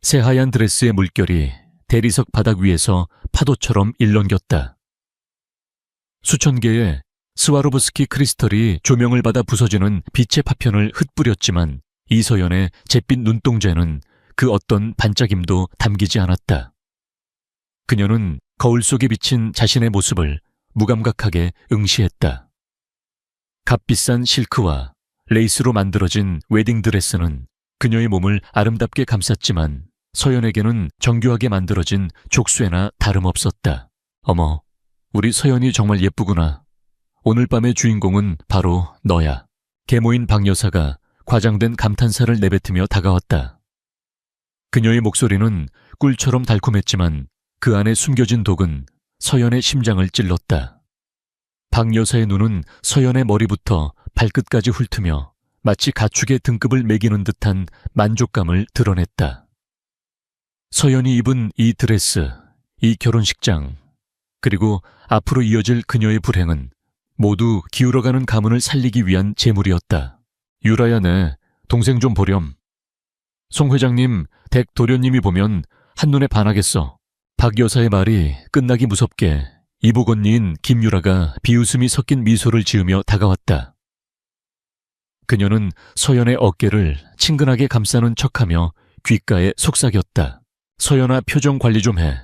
새하얀 드레스의 물결이 대리석 바닥 위에서 파도처럼 일렁겼다. 수천 개의 스와로브스키 크리스털이 조명을 받아 부서지는 빛의 파편을 흩뿌렸지만 이서연의 잿빛 눈동자에는 그 어떤 반짝임도 담기지 않았다. 그녀는 거울 속에 비친 자신의 모습을 무감각하게 응시했다. 값비싼 실크와 레이스로 만들어진 웨딩드레스는 그녀의 몸을 아름답게 감쌌지만 서연에게는 정교하게 만들어진 족쇄나 다름없었다. 어머, 우리 서연이 정말 예쁘구나. 오늘 밤의 주인공은 바로 너야. 계모인 박 여사가 과장된 감탄사를 내뱉으며 다가왔다. 그녀의 목소리는 꿀처럼 달콤했지만 그 안에 숨겨진 독은 서연의 심장을 찔렀다. 박 여사의 눈은 서연의 머리부터 발끝까지 훑으며 마치 가축의 등급을 매기는 듯한 만족감을 드러냈다. 서연이 입은 이 드레스, 이 결혼식장, 그리고 앞으로 이어질 그녀의 불행은 모두 기울어가는 가문을 살리기 위한 재물이었다. 유라야, 네 동생 좀 보렴. 송 회장님, 댁 도련님이 보면 한눈에 반하겠어. 박 여사의 말이 끝나기 무섭게 이복 언니인 김유라가 비웃음이 섞인 미소를 지으며 다가왔다. 그녀는 서연의 어깨를 친근하게 감싸는 척하며 귓가에 속삭였다. 서연아, 표정 관리 좀 해.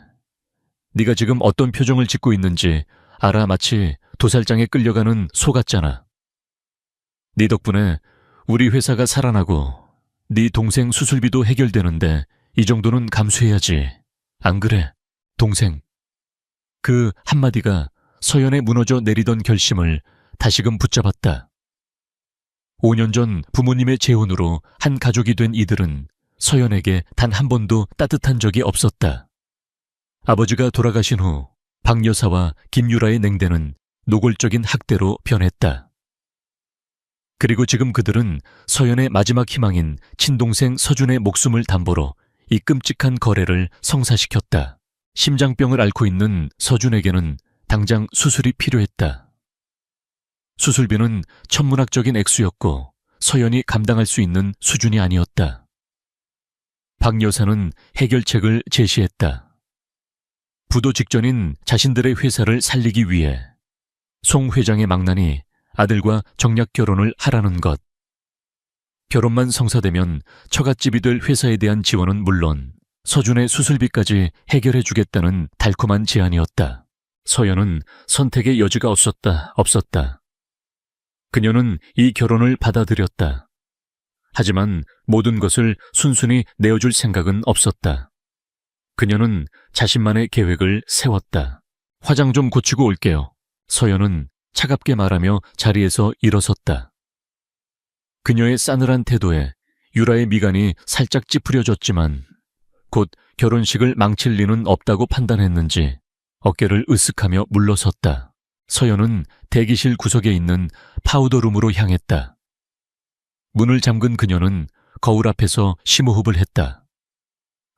네가 지금 어떤 표정을 짓고 있는지 알아. 마치 도살장에 끌려가는 소 같잖아. 네 덕분에 우리 회사가 살아나고 네 동생 수술비도 해결되는데 이 정도는 감수해야지. 안 그래, 동생? 그 한마디가 서연의 무너져 내리던 결심을 다시금 붙잡았다. 5년 전 부모님의 재혼으로 한 가족이 된 이들은 서연에게 단 한 번도 따뜻한 적이 없었다. 아버지가 돌아가신 후 박 여사와 김유라의 냉대는 노골적인 학대로 변했다. 그리고 지금 그들은 서연의 마지막 희망인 친동생 서준의 목숨을 담보로 이 끔찍한 거래를 성사시켰다. 심장병을 앓고 있는 서준에게는 당장 수술이 필요했다. 수술비는 천문학적인 액수였고 서연이 감당할 수 있는 수준이 아니었다. 박 여사는 해결책을 제시했다. 부도 직전인 자신들의 회사를 살리기 위해 송 회장의 망나니 아들과 정략 결혼을 하라는 것. 결혼만 성사되면 처갓집이 될 회사에 대한 지원은 물론 서준의 수술비까지 해결해 주겠다는 달콤한 제안이었다. 서연은 선택의 여지가 없었다. 그녀는 이 결혼을 받아들였다. 하지만 모든 것을 순순히 내어줄 생각은 없었다. 그녀는 자신만의 계획을 세웠다. 화장 좀 고치고 올게요. 서연은 차갑게 말하며 자리에서 일어섰다. 그녀의 싸늘한 태도에 유라의 미간이 살짝 찌푸려졌지만 곧 결혼식을 망칠 리는 없다고 판단했는지 어깨를 으쓱하며 물러섰다. 서연은 대기실 구석에 있는 파우더룸으로 향했다. 문을 잠근 그녀는 거울 앞에서 심호흡을 했다.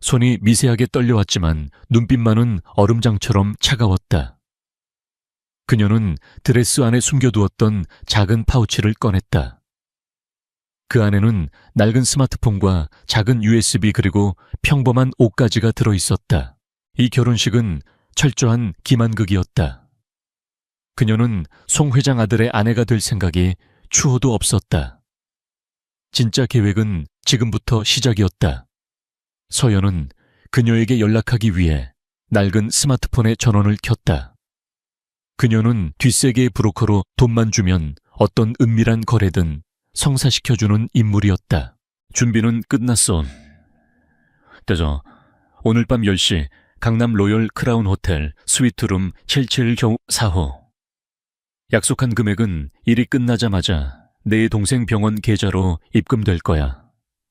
손이 미세하게 떨려왔지만 눈빛만은 얼음장처럼 차가웠다. 그녀는 드레스 안에 숨겨두었던 작은 파우치를 꺼냈다. 그 안에는 낡은 스마트폰과 작은 USB 그리고 평범한 옷가지가 들어있었다. 이 결혼식은 철저한 기만극이었다. 그녀는 송 회장 아들의 아내가 될 생각이 추호도 없었다. 진짜 계획은 지금부터 시작이었다. 서연은 그녀에게 연락하기 위해 낡은 스마트폰의 전원을 켰다. 그녀는 뒷세계의 브로커로 돈만 주면 어떤 은밀한 거래든 성사시켜주는 인물이었다. 준비는 끝났어. 대저, 오늘 밤 10시 강남 로열 크라운 호텔 스위트룸 77-4호. 약속한 금액은 일이 끝나자마자 내 동생 병원 계좌로 입금될 거야.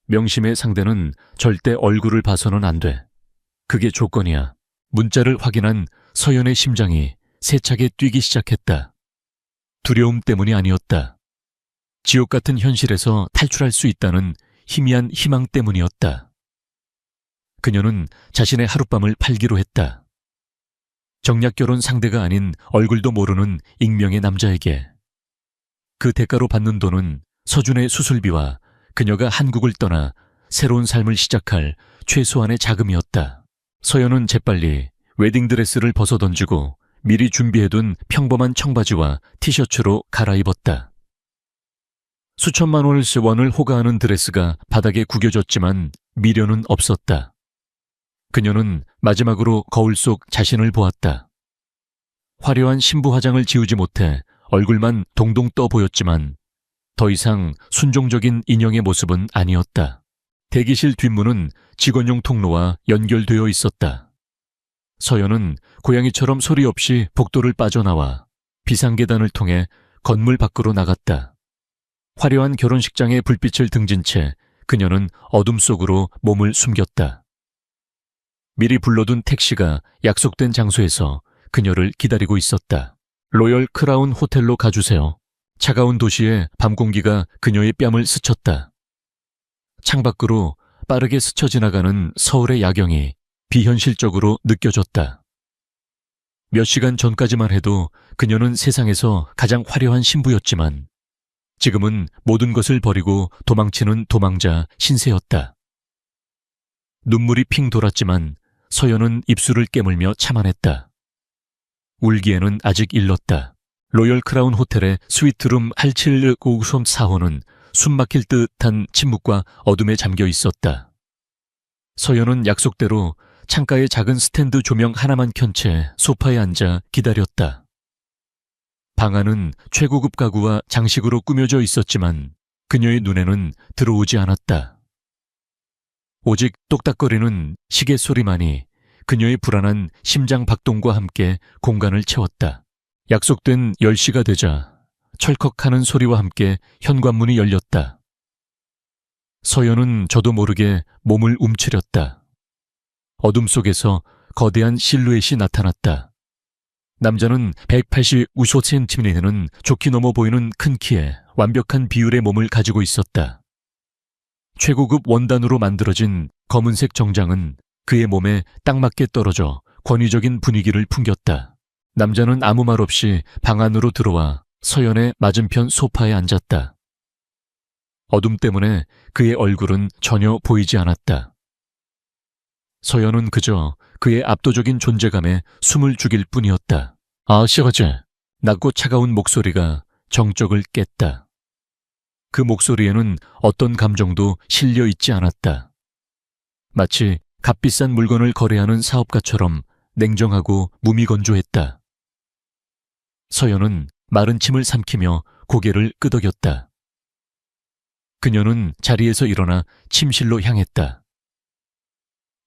명심의 상대는 절대 얼굴을 봐서는 안 돼. 그게 조건이야. 문자를 확인한 서연의 심장이 세차게 뛰기 시작했다. 두려움 때문이 아니었다. 지옥 같은 현실에서 탈출할 수 있다는 희미한 희망 때문이었다. 그녀는 자신의 하룻밤을 팔기로 했다. 정략 결혼 상대가 아닌 얼굴도 모르는 익명의 남자에게. 그 대가로 받는 돈은 서준의 수술비와 그녀가 한국을 떠나 새로운 삶을 시작할 최소한의 자금이었다. 서연은 재빨리 웨딩드레스를 벗어던지고 미리 준비해둔 평범한 청바지와 티셔츠로 갈아입었다. 수천만 원을 호가하는 드레스가 바닥에 구겨졌지만 미련은 없었다. 그녀는 마지막으로 거울 속 자신을 보았다. 화려한 신부 화장을 지우지 못해 얼굴만 동동 떠 보였지만 더 이상 순종적인 인형의 모습은 아니었다. 대기실 뒷문은 직원용 통로와 연결되어 있었다. 서연은 고양이처럼 소리 없이 복도를 빠져나와 비상계단을 통해 건물 밖으로 나갔다. 화려한 결혼식장의 불빛을 등진 채 그녀는 어둠 속으로 몸을 숨겼다. 미리 불러둔 택시가 약속된 장소에서 그녀를 기다리고 있었다. 로열 크라운 호텔로 가주세요. 차가운 도시의 밤 공기가 그녀의 뺨을 스쳤다. 창밖으로 빠르게 스쳐 지나가는 서울의 야경이 비현실적으로 느껴졌다. 몇 시간 전까지만 해도 그녀는 세상에서 가장 화려한 신부였지만 지금은 모든 것을 버리고 도망치는 도망자 신세였다. 눈물이 핑 돌았지만 서연은 입술을 깨물며 참아냈다. 울기에는 아직 일렀다. 로열 크라운 호텔의 스위트룸 8754호는 숨막힐 듯한 침묵과 어둠에 잠겨 있었다. 서연은 약속대로 창가에 작은 스탠드 조명 하나만 켠 채 소파에 앉아 기다렸다. 방 안은 최고급 가구와 장식으로 꾸며져 있었지만 그녀의 눈에는 들어오지 않았다. 오직 똑딱거리는 시계 소리만이 그녀의 불안한 심장 박동과 함께 공간을 채웠다. 약속된 10시가 되자 철컥하는 소리와 함께 현관문이 열렸다. 서연은 저도 모르게 몸을 움츠렸다. 어둠 속에서 거대한 실루엣이 나타났다. 남자는 185cm나 되는 좋게 넘어 보이는 큰 키에 완벽한 비율의 몸을 가지고 있었다. 최고급 원단으로 만들어진 검은색 정장은 그의 몸에 딱 맞게 떨어져 권위적인 분위기를 풍겼다. 남자는 아무 말 없이 방 안으로 들어와 서연의 맞은편 소파에 앉았다. 어둠 때문에 그의 얼굴은 전혀 보이지 않았다. 서연은 그저 그의 압도적인 존재감에 숨을 죽일 뿐이었다. 아시아제, 낮고 차가운 목소리가 정적을 깼다. 그 목소리에는 어떤 감정도 실려 있지 않았다. 마치 값비싼 물건을 거래하는 사업가처럼 냉정하고 무미건조했다. 서연은 마른 침을 삼키며 고개를 끄덕였다. 그녀는 자리에서 일어나 침실로 향했다.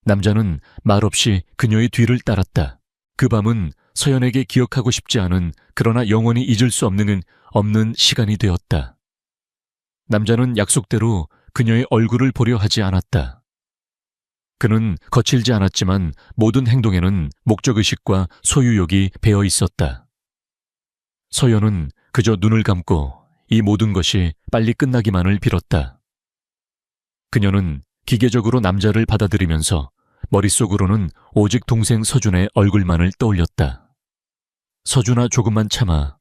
남자는 말없이 그녀의 뒤를 따랐다. 그 밤은 서연에게 기억하고 싶지 않은 그러나 영원히 잊을 수 없는 시간이 되었다. 남자는 약속대로 그녀의 얼굴을 보려 하지 않았다. 그는 거칠지 않았지만 모든 행동에는 목적의식과 소유욕이 배어 있었다. 서연은 그저 눈을 감고 이 모든 것이 빨리 끝나기만을 빌었다. 그녀는 기계적으로 남자를 받아들이면서 머릿속으로는 오직 동생 서준의 얼굴만을 떠올렸다. 서준아, 조금만 참아.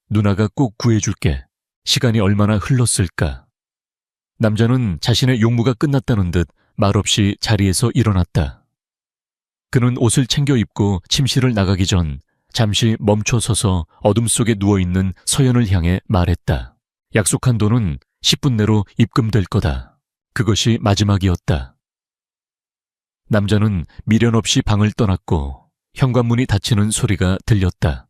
누나가 꼭 구해줄게. 시간이 얼마나 흘렀을까. 남자는 자신의 용무가 끝났다는 듯 말없이 자리에서 일어났다. 그는 옷을 챙겨 입고 침실을 나가기 전 잠시 멈춰 서서 어둠 속에 누워있는 서연을 향해 말했다. 약속한 돈은 10분 내로 입금될 거다. 그것이 마지막이었다. 남자는 미련 없이 방을 떠났고 현관문이 닫히는 소리가 들렸다.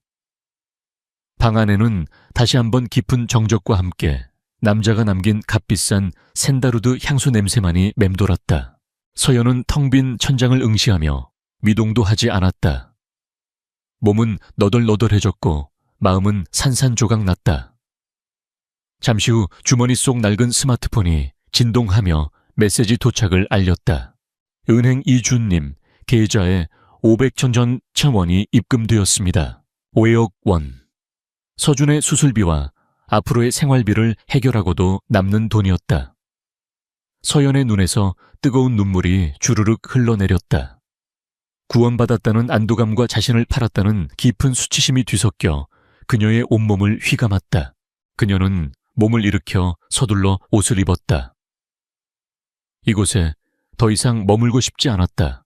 방 안에는 다시 한번 깊은 정적과 함께 남자가 남긴 값비싼 샌다루드 향수 냄새만이 맴돌았다. 서연은 텅 빈 천장을 응시하며 미동도 하지 않았다. 몸은 너덜너덜해졌고 마음은 산산조각 났다. 잠시 후 주머니 속 낡은 스마트폰이 진동하며 메시지 도착을 알렸다. 은행 이준님, 계좌에 500,000원이 입금되었습니다. 5억 원. 서준의 수술비와 앞으로의 생활비를 해결하고도 남는 돈이었다. 서연의 눈에서 뜨거운 눈물이 주르륵 흘러내렸다. 구원받았다는 안도감과 자신을 팔았다는 깊은 수치심이 뒤섞여 그녀의 온몸을 휘감았다. 그녀는 몸을 일으켜 서둘러 옷을 입었다. 이곳에 더 이상 머물고 싶지 않았다.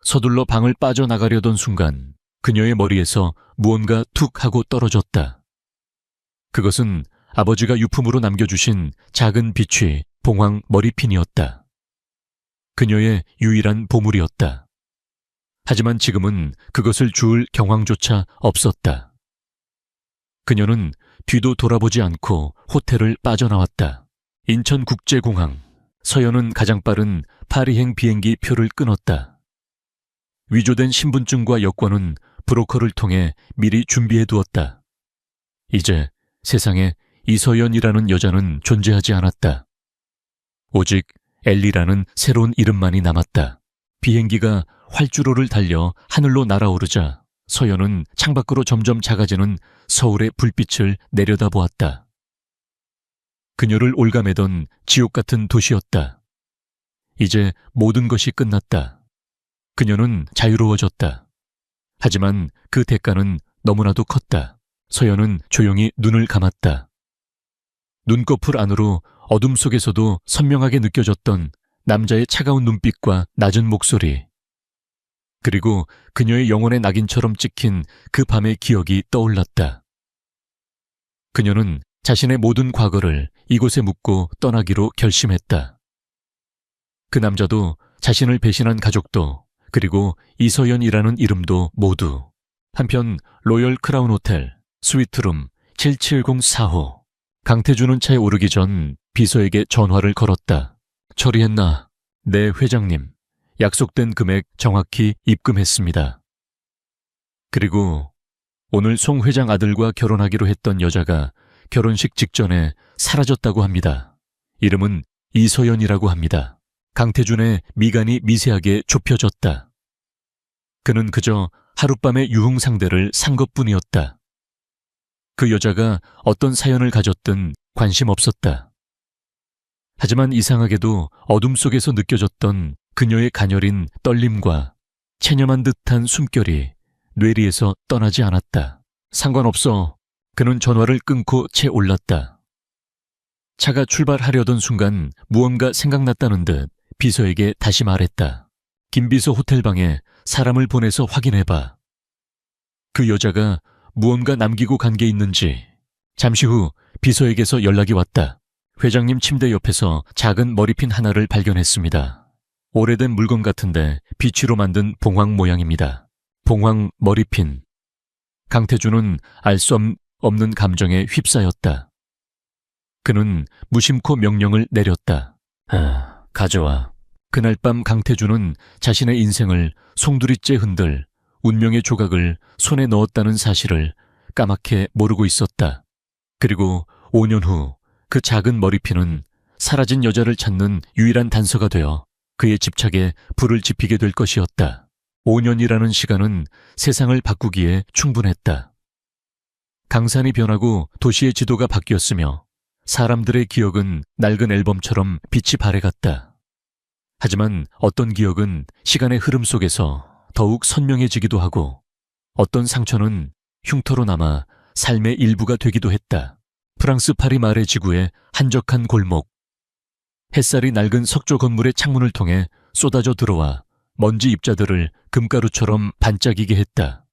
서둘러 방을 빠져나가려던 순간 그녀의 머리에서 무언가 툭 하고 떨어졌다. 그것은 아버지가 유품으로 남겨주신 작은 비취 봉황 머리핀이었다. 그녀의 유일한 보물이었다. 하지만 지금은 그것을 주울 경황조차 없었다. 그녀는 뒤도 돌아보지 않고 호텔을 빠져나왔다. 인천국제공항. 서연은 가장 빠른 파리행 비행기 표를 끊었다. 위조된 신분증과 여권은 브로커를 통해 미리 준비해 두었다. 이제 세상에 이서연이라는 여자는 존재하지 않았다. 오직 엘리라는 새로운 이름만이 남았다. 비행기가 활주로를 달려 하늘로 날아오르자 서연은 창밖으로 점점 작아지는 서울의 불빛을 내려다보았다. 그녀를 올가매던 지옥 같은 도시였다. 이제 모든 것이 끝났다. 그녀는 자유로워졌다. 하지만 그 대가는 너무나도 컸다. 서연은 조용히 눈을 감았다. 눈꺼풀 안으로 어둠 속에서도 선명하게 느껴졌던 남자의 차가운 눈빛과 낮은 목소리. 그리고 그녀의 영혼의 낙인처럼 찍힌 그 밤의 기억이 떠올랐다. 그녀는 자신의 모든 과거를 이곳에 묻고 떠나기로 결심했다. 그 남자도 자신을 배신한 가족도 그리고 이서연이라는 이름도 모두. 한편 로열 크라운 호텔 스위트룸 7704호. 강태준은 차에 오르기 전 비서에게 전화를 걸었다. 처리했나? 네, 회장님. 약속된 금액 정확히 입금했습니다. 그리고 오늘 송 회장 아들과 결혼하기로 했던 여자가 결혼식 직전에 사라졌다고 합니다. 이름은 이서연이라고 합니다. 강태준의 미간이 미세하게 좁혀졌다. 그는 그저 하룻밤의 유흥 상대를 산 것뿐이었다. 그 여자가 어떤 사연을 가졌든 관심 없었다. 하지만 이상하게도 어둠 속에서 느껴졌던 그녀의 가녀린 떨림과 체념한 듯한 숨결이 뇌리에서 떠나지 않았다. 상관없어. 그는 전화를 끊고 채 올랐다. 차가 출발하려던 순간 무언가 생각났다는 듯 비서에게 다시 말했다. 김비서 호텔방에 사람을 보내서 확인해봐. 그 여자가 무언가 남기고 간 게 있는지. 잠시 후 비서에게서 연락이 왔다. 회장님 침대 옆에서 작은 머리핀 하나를 발견했습니다. 오래된 물건 같은데 비치로 만든 봉황 모양입니다. 봉황 머리핀. 강태준은 알 수 없는 감정에 휩싸였다. 그는 무심코 명령을 내렸다. 가져와. 그날 밤 강태준은 자신의 인생을 송두리째 흔들 운명의 조각을 손에 넣었다는 사실을 까맣게 모르고 있었다. 그리고 5년 후 그 작은 머리핀은 사라진 여자를 찾는 유일한 단서가 되어 그의 집착에 불을 지피게 될 것이었다. 5년이라는 시간은 세상을 바꾸기에 충분했다. 강산이 변하고 도시의 지도가 바뀌었으며 사람들의 기억은 낡은 앨범처럼 빛이 발해갔다. 하지만 어떤 기억은 시간의 흐름 속에서 더욱 선명해지기도 하고 어떤 상처는 흉터로 남아 삶의 일부가 되기도 했다. 프랑스 파리 마레 지구의 한적한 골목. 햇살이 낡은 석조 건물의 창문을 통해 쏟아져 들어와 먼지 입자들을 금가루처럼 반짝이게 했다.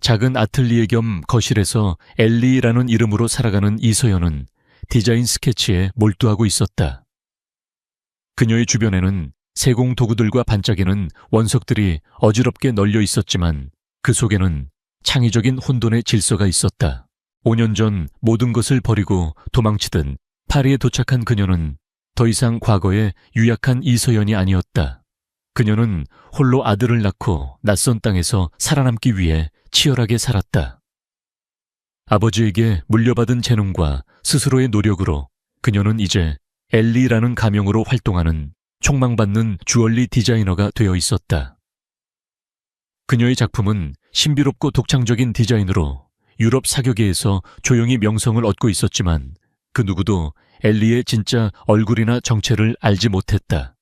작은 아틀리에 겸 거실에서 엘리라는 이름으로 살아가는 이서연은 디자인 스케치에 몰두하고 있었다. 그녀의 주변에는 세공 도구들과 반짝이는 원석들이 어지럽게 널려 있었지만 그 속에는 창의적인 혼돈의 질서가 있었다. 5년 전 모든 것을 버리고 도망치듯 파리에 도착한 그녀는 더 이상 과거의 유약한 이서연이 아니었다. 그녀는 홀로 아들을 낳고 낯선 땅에서 살아남기 위해 치열하게 살았다. 아버지에게 물려받은 재능과 스스로의 노력으로 그녀는 이제 엘리라는 가명으로 활동하는 촉망받는 주얼리 디자이너가 되어 있었다. 그녀의 작품은 신비롭고 독창적인 디자인으로 유럽 사교계에서 조용히 명성을 얻고 있었지만 그 누구도 엘리의 진짜 얼굴이나 정체를 알지 못했다.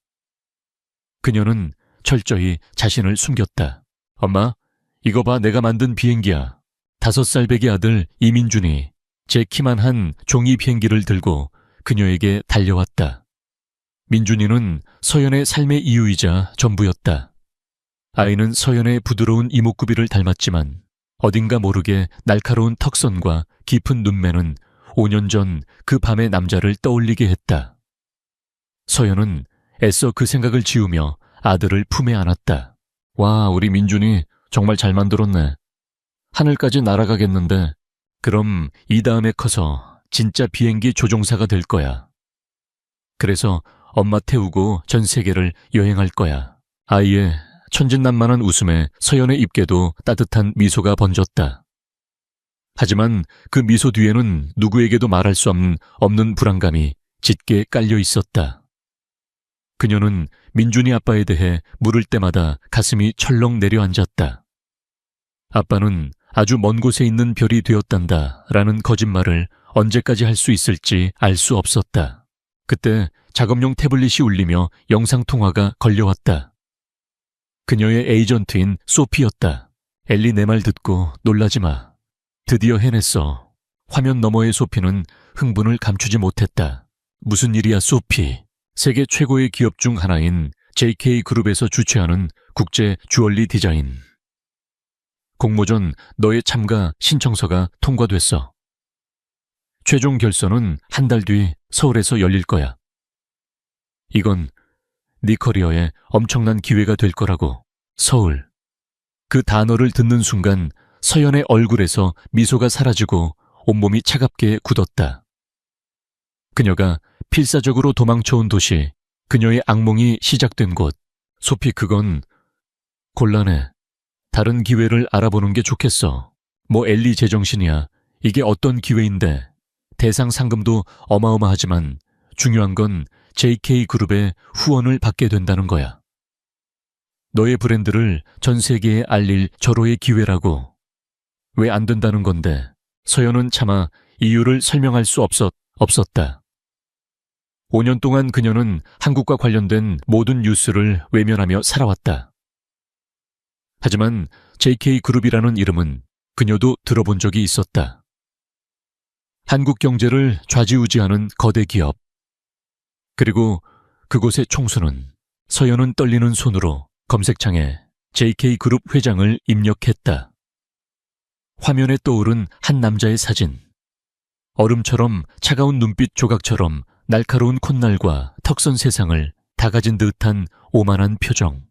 그녀는 철저히 자신을 숨겼다. 엄마, 이거 봐, 내가 만든 비행기야. 5살 배기 아들 이민준이 제 키만 한 종이 비행기를 들고 그녀에게 달려왔다. 민준이는 서연의 삶의 이유이자 전부였다. 아이는 서연의 부드러운 이목구비를 닮았지만 어딘가 모르게 날카로운 턱선과 깊은 눈매는 5년 전 그 밤의 남자를 떠올리게 했다. 서연은 애써 그 생각을 지우며 아들을 품에 안았다. 와, 우리 민준이 정말 잘 만들었네. 하늘까지 날아가겠는데 그럼 이 다음에 커서 진짜 비행기 조종사가 될 거야. 그래서 엄마 태우고 전 세계를 여행할 거야. 아이의 천진난만한 웃음에 서연의 입에도 따뜻한 미소가 번졌다. 하지만 그 미소 뒤에는 누구에게도 말할 수 없는 불안감이 짙게 깔려 있었다. 그녀는 민준이 아빠에 대해 물을 때마다 가슴이 철렁 내려앉았다. 아빠는 아주 먼 곳에 있는 별이 되었단다 라는 거짓말을 언제까지 할 수 있을지 알 수 없었다. 그때 작업용 태블릿이 울리며 영상통화가 걸려왔다. 그녀의 에이전트인 소피였다. 엘리, 내 말 듣고 놀라지 마. 드디어 해냈어. 화면 너머의 소피는 흥분을 감추지 못했다. 무슨 일이야, 소피. 세계 최고의 기업 중 하나인 JK그룹에서 주최하는 국제 주얼리 디자인. 공모전 너의 참가 신청서가 통과됐어. 최종 결선은 한 달 뒤 서울에서 열릴 거야. 이건 네 커리어에 엄청난 기회가 될 거라고. 서울. 그 단어를 듣는 순간 서연의 얼굴에서 미소가 사라지고 온몸이 차갑게 굳었다. 그녀가 필사적으로 도망쳐온 도시, 그녀의 악몽이 시작된 곳. 소피, 그건 곤란해. 다른 기회를 알아보는 게 좋겠어. 뭐 엘리 제정신이야. 이게 어떤 기회인데. 대상 상금도 어마어마하지만 중요한 건 JK그룹의 후원을 받게 된다는 거야. 너의 브랜드를 전 세계에 알릴 절호의 기회라고. 왜 안 된다는 건데. 서연은 차마 이유를 설명할 수 없었다. 5년 동안 그녀는 한국과 관련된 모든 뉴스를 외면하며 살아왔다. 하지만 JK그룹이라는 이름은 그녀도 들어본 적이 있었다. 한국 경제를 좌지우지하는 거대 기업. 그리고 그곳의 총수는 서연은 떨리는 손으로 검색창에 JK그룹 회장을 입력했다. 화면에 떠오른 한 남자의 사진. 얼음처럼 차가운 눈빛 조각처럼 날카로운 콧날과 턱선 세상을 다 가진 듯한 오만한 표정.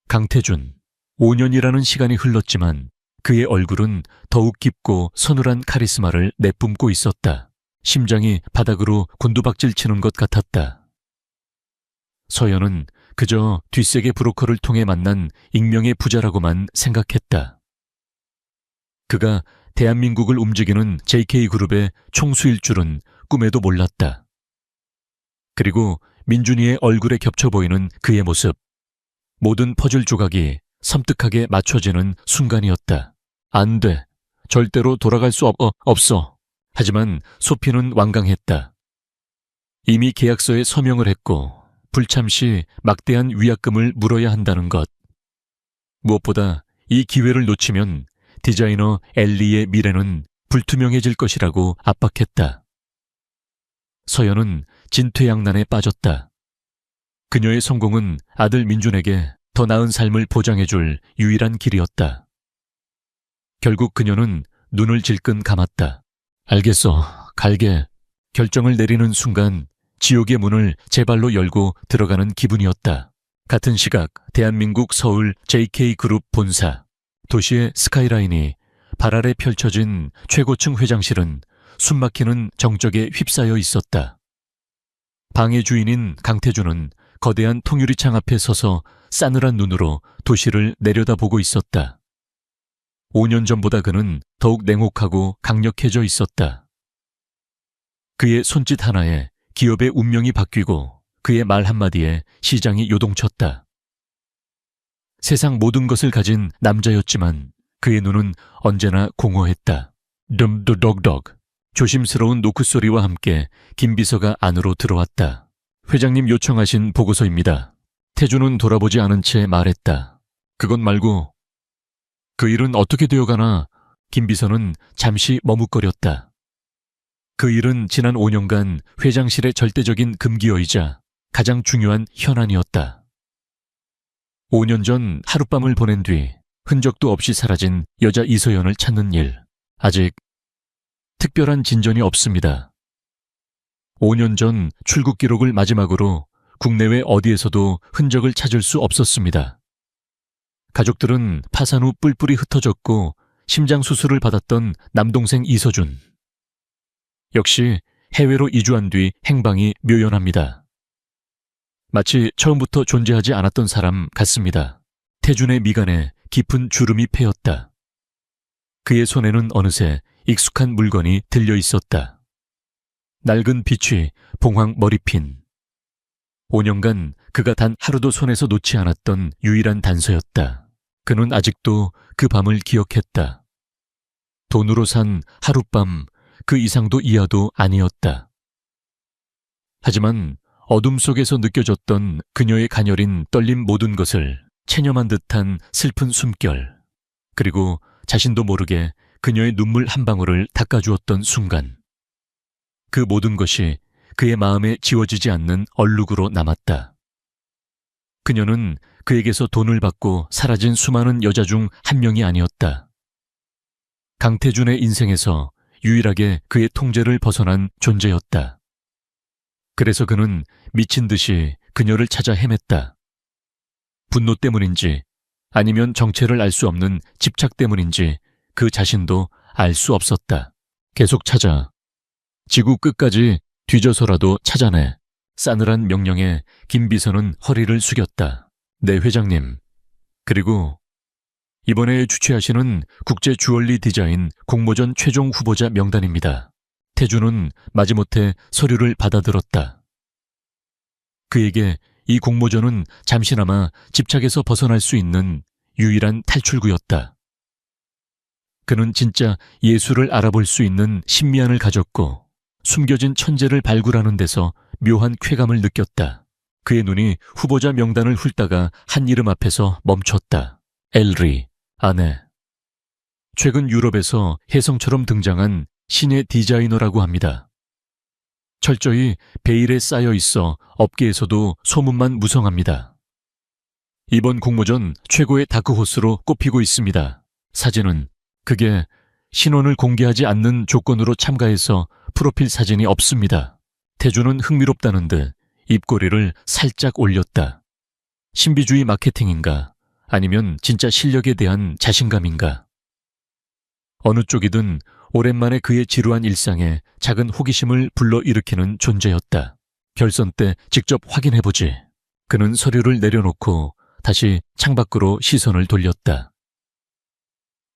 강태준. 5년이라는 시간이 흘렀지만 그의 얼굴은 더욱 깊고 서늘한 카리스마를 내뿜고 있었다. 심장이 바닥으로 곤두박질 치는 것 같았다. 서연은 그저 뒷세계 브로커를 통해 만난 익명의 부자라고만 생각했다. 그가 대한민국을 움직이는 JK그룹의 총수일 줄은 꿈에도 몰랐다. 그리고 민준이의 얼굴에 겹쳐 보이는 그의 모습. 모든 퍼즐 조각이 섬뜩하게 맞춰지는 순간이었다. 안 돼. 절대로 돌아갈 수 없어. 하지만 소피는 완강했다. 이미 계약서에 서명을 했고 불참 시 막대한 위약금을 물어야 한다는 것. 무엇보다 이 기회를 놓치면 디자이너 엘리의 미래는 불투명해질 것이라고 압박했다. 서연은 진퇴양난에 빠졌다. 그녀의 성공은 아들 민준에게 더 나은 삶을 보장해줄 유일한 길이었다. 결국 그녀는 눈을 질끈 감았다. 알겠어, 갈게. 결정을 내리는 순간 지옥의 문을 제 발로 열고 들어가는 기분이었다. 같은 시각 대한민국 서울 JK그룹 본사. 도시의 스카이라인이 발 아래 펼쳐진 최고층 회장실은 숨막히는 정적에 휩싸여 있었다. 방의 주인인 강태준은 거대한 통유리창 앞에 서서 싸늘한 눈으로 도시를 내려다보고 있었다. 5년 전보다 그는 더욱 냉혹하고 강력해져 있었다. 그의 손짓 하나에 기업의 운명이 바뀌고 그의 말 한마디에 시장이 요동쳤다. 세상 모든 것을 가진 남자였지만 그의 눈은 언제나 공허했다. 듬드덕덕. 조심스러운 노크 소리와 함께 김 비서가 안으로 들어왔다. 회장님 요청하신 보고서입니다. 태준은 돌아보지 않은 채 말했다. 그것 말고 그 일은 어떻게 되어가나. 김 비서는 잠시 머뭇거렸다. 그 일은 지난 5년간 회장실의 절대적인 금기어이자 가장 중요한 현안이었다. 5년 전 하룻밤을 보낸 뒤 흔적도 없이 사라진 여자 이서연을 찾는 일. 아직 특별한 진전이 없습니다. 5년 전 출국 기록을 마지막으로 국내외 어디에서도 흔적을 찾을 수 없었습니다. 가족들은 파산 후 뿔뿔이 흩어졌고 심장 수술을 받았던 남동생 이서준. 역시 해외로 이주한 뒤 행방이 묘연합니다. 마치 처음부터 존재하지 않았던 사람 같습니다. 태준의 미간에 깊은 주름이 패였다. 그의 손에는 어느새 익숙한 물건이 들려 있었다. 낡은 비취, 봉황 머리핀. 5년간 그가 단 하루도 손에서 놓지 않았던 유일한 단서였다. 그는 아직도 그 밤을 기억했다. 돈으로 산 하룻밤, 그 이상도 이하도 아니었다. 하지만 어둠 속에서 느껴졌던 그녀의 가녀린 떨림 모든 것을 체념한 듯한 슬픈 숨결, 그리고 자신도 모르게 그녀의 눈물 한 방울을 닦아주었던 순간, 그 모든 것이 그의 마음에 지워지지 않는 얼룩으로 남았다. 그녀는 그에게서 돈을 받고 사라진 수많은 여자 중 한 명이 아니었다. 강태준의 인생에서 유일하게 그의 통제를 벗어난 존재였다. 그래서 그는 미친 듯이 그녀를 찾아 헤맸다. 분노 때문인지 아니면 정체를 알 수 없는 집착 때문인지 그 자신도 알 수 없었다. 계속 찾아. 지구 끝까지 뒤져서라도 찾아내. 싸늘한 명령에 김 비서는 허리를 숙였다. 네, 회장님. 그리고 이번에 주최하시는 국제 주얼리 디자인 공모전 최종 후보자 명단입니다. 태준은 마지못해 서류를 받아들었다. 그에게 이 공모전은 잠시나마 집착에서 벗어날 수 있는 유일한 탈출구였다. 그는 진짜 예술을 알아볼 수 있는 신미안을 가졌고 숨겨진 천재를 발굴하는 데서 묘한 쾌감을 느꼈다. 그의 눈이 후보자 명단을 훑다가 한 이름 앞에서 멈췄다. 엘리, 아내. 최근 유럽에서 혜성처럼 등장한 신의 디자이너라고 합니다. 철저히 베일에 쌓여 있어 업계에서도 소문만 무성합니다. 이번 공모전 최고의 다크호스로 꼽히고 있습니다. 사진은 그게 신원을 공개하지 않는 조건으로 참가해서 프로필 사진이 없습니다. 태준은 흥미롭다는 듯 입꼬리를 살짝 올렸다. 신비주의 마케팅인가? 아니면 진짜 실력에 대한 자신감인가? 어느 쪽이든 오랜만에 그의 지루한 일상에 작은 호기심을 불러일으키는 존재였다. 결선 때 직접 확인해보지. 그는 서류를 내려놓고 다시 창밖으로 시선을 돌렸다.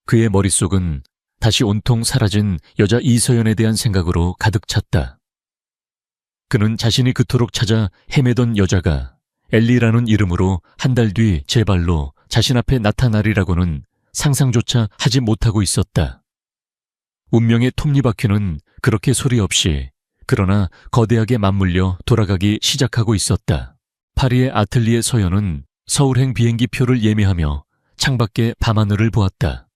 그의 머릿속은 다시 온통 사라진 여자 이서연에 대한 생각으로 가득 찼다. 그는 자신이 그토록 찾아 헤매던 여자가 엘리라는 이름으로 한 달 뒤 제 발로 자신 앞에 나타나리라고는 상상조차 하지 못하고 있었다. 운명의 톱니바퀴는 그렇게 소리 없이 그러나 거대하게 맞물려 돌아가기 시작하고 있었다. 파리의 아틀리에 서연은 서울행 비행기 표를 예매하며 창밖에 밤하늘을 보았다.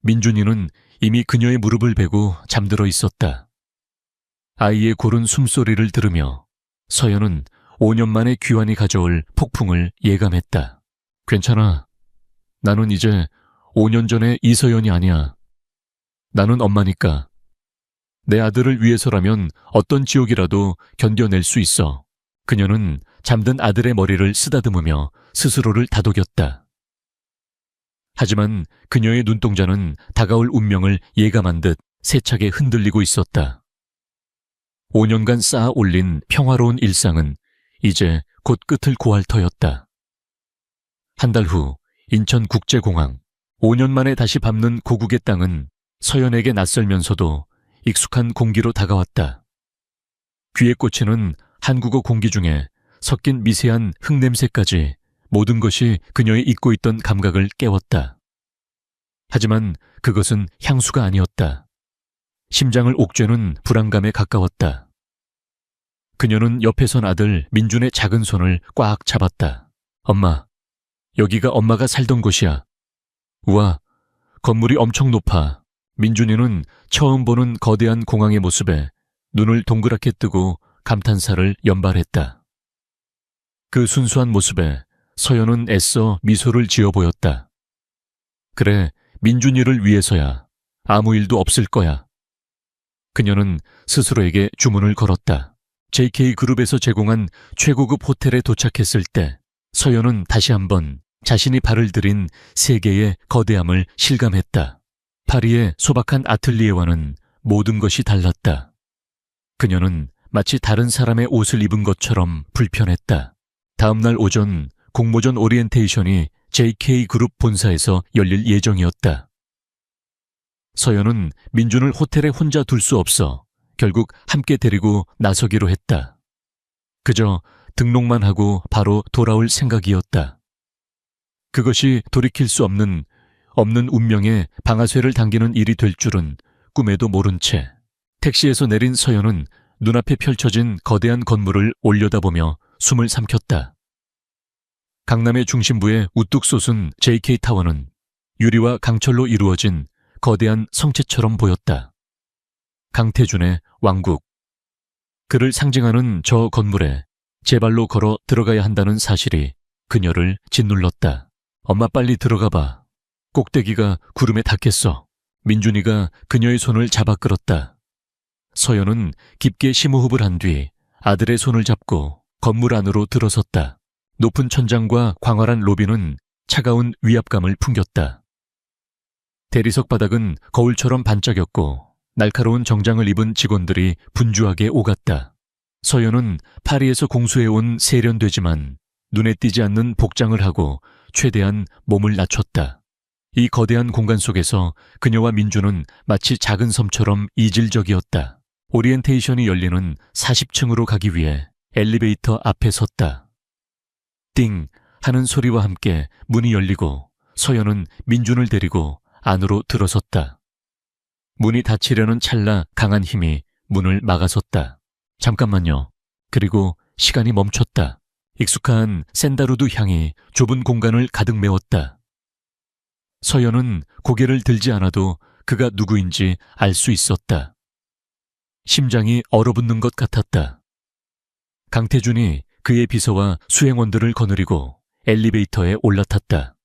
민준이는 이미 그녀의 무릎을 베고 잠들어 있었다. 아이의 고른 숨소리를 들으며 서연은 5년 만에 귀환이 가져올 폭풍을 예감했다. 괜찮아. 나는 이제 5년 전의 이서연이 아니야. 나는 엄마니까. 내 아들을 위해서라면 어떤 지옥이라도 견뎌낼 수 있어. 그녀는 잠든 아들의 머리를 쓰다듬으며 스스로를 다독였다. 하지만 그녀의 눈동자는 다가올 운명을 예감한 듯 세차게 흔들리고 있었다. 5년간 쌓아 올린 평화로운 일상은 이제 곧 끝을 고할 터였다. 한 달 후 인천국제공항. 5년 만에 다시 밟는 고국의 땅은 서연에게 낯설면서도 익숙한 공기로 다가왔다. 귀에 꽂히는 한국어 공기 중에 섞인 미세한 흙냄새까지 모든 것이 그녀의 잊고 있던 감각을 깨웠다. 하지만 그것은 향수가 아니었다. 심장을 옥죄는 불안감에 가까웠다. 그녀는 옆에 선 아들 민준의 작은 손을 꽉 잡았다. 엄마, 여기가 엄마가 살던 곳이야. 우와, 건물이 엄청 높아. 민준이는 처음 보는 거대한 공항의 모습에 눈을 동그랗게 뜨고 감탄사를 연발했다. 그 순수한 모습에 서연은 애써 미소를 지어 보였다. 그래, 민준이를 위해서야. 아무 일도 없을 거야. 그녀는 스스로에게 주문을 걸었다. JK그룹에서 제공한 최고급 호텔에 도착했을 때 서연은 다시 한번 자신이 발을 들인 세계의 거대함을 실감했다. 파리의 소박한 아틀리에와는 모든 것이 달랐다. 그녀는 마치 다른 사람의 옷을 입은 것처럼 불편했다. 다음날 오전 공모전 오리엔테이션이 JK그룹 본사에서 열릴 예정이었다. 서연은 민준을 호텔에 혼자 둘 수 없어 결국 함께 데리고 나서기로 했다. 그저 등록만 하고 바로 돌아올 생각이었다. 그것이 돌이킬 수 없는 운명의 방아쇠를 당기는 일이 될 줄은 꿈에도 모른 채 택시에서 내린 서연은 눈앞에 펼쳐진 거대한 건물을 올려다보며 숨을 삼켰다. 강남의 중심부에 우뚝 솟은 JK타워는 유리와 강철로 이루어진 거대한 성체처럼 보였다. 강태준의 왕국. 그를 상징하는 저 건물에 제 발로 걸어 들어가야 한다는 사실이 그녀를 짓눌렀다. 엄마 빨리 들어가 봐. 꼭대기가 구름에 닿겠어. 민준이가 그녀의 손을 잡아 끌었다. 서연은 깊게 심호흡을 한 뒤 아들의 손을 잡고 건물 안으로 들어섰다. 높은 천장과 광활한 로비는 차가운 위압감을 풍겼다. 대리석 바닥은 거울처럼 반짝였고 날카로운 정장을 입은 직원들이 분주하게 오갔다. 서연은 파리에서 공수해온 세련되지만 눈에 띄지 않는 복장을 하고 최대한 몸을 낮췄다. 이 거대한 공간 속에서 그녀와 민주는 마치 작은 섬처럼 이질적이었다. 오리엔테이션이 열리는 40층으로 가기 위해 엘리베이터 앞에 섰다. 띵 하는 소리와 함께 문이 열리고 서연은 민준을 데리고 안으로 들어섰다. 문이 닫히려는 찰나 강한 힘이 문을 막아섰다. 잠깐만요. 그리고 시간이 멈췄다. 익숙한 샌다루드 향이 좁은 공간을 가득 메웠다. 서연은 고개를 들지 않아도 그가 누구인지 알 수 있었다. 심장이 얼어붙는 것 같았다. 강태준이 그의 비서와 수행원들을 거느리고 엘리베이터에 올라탔다.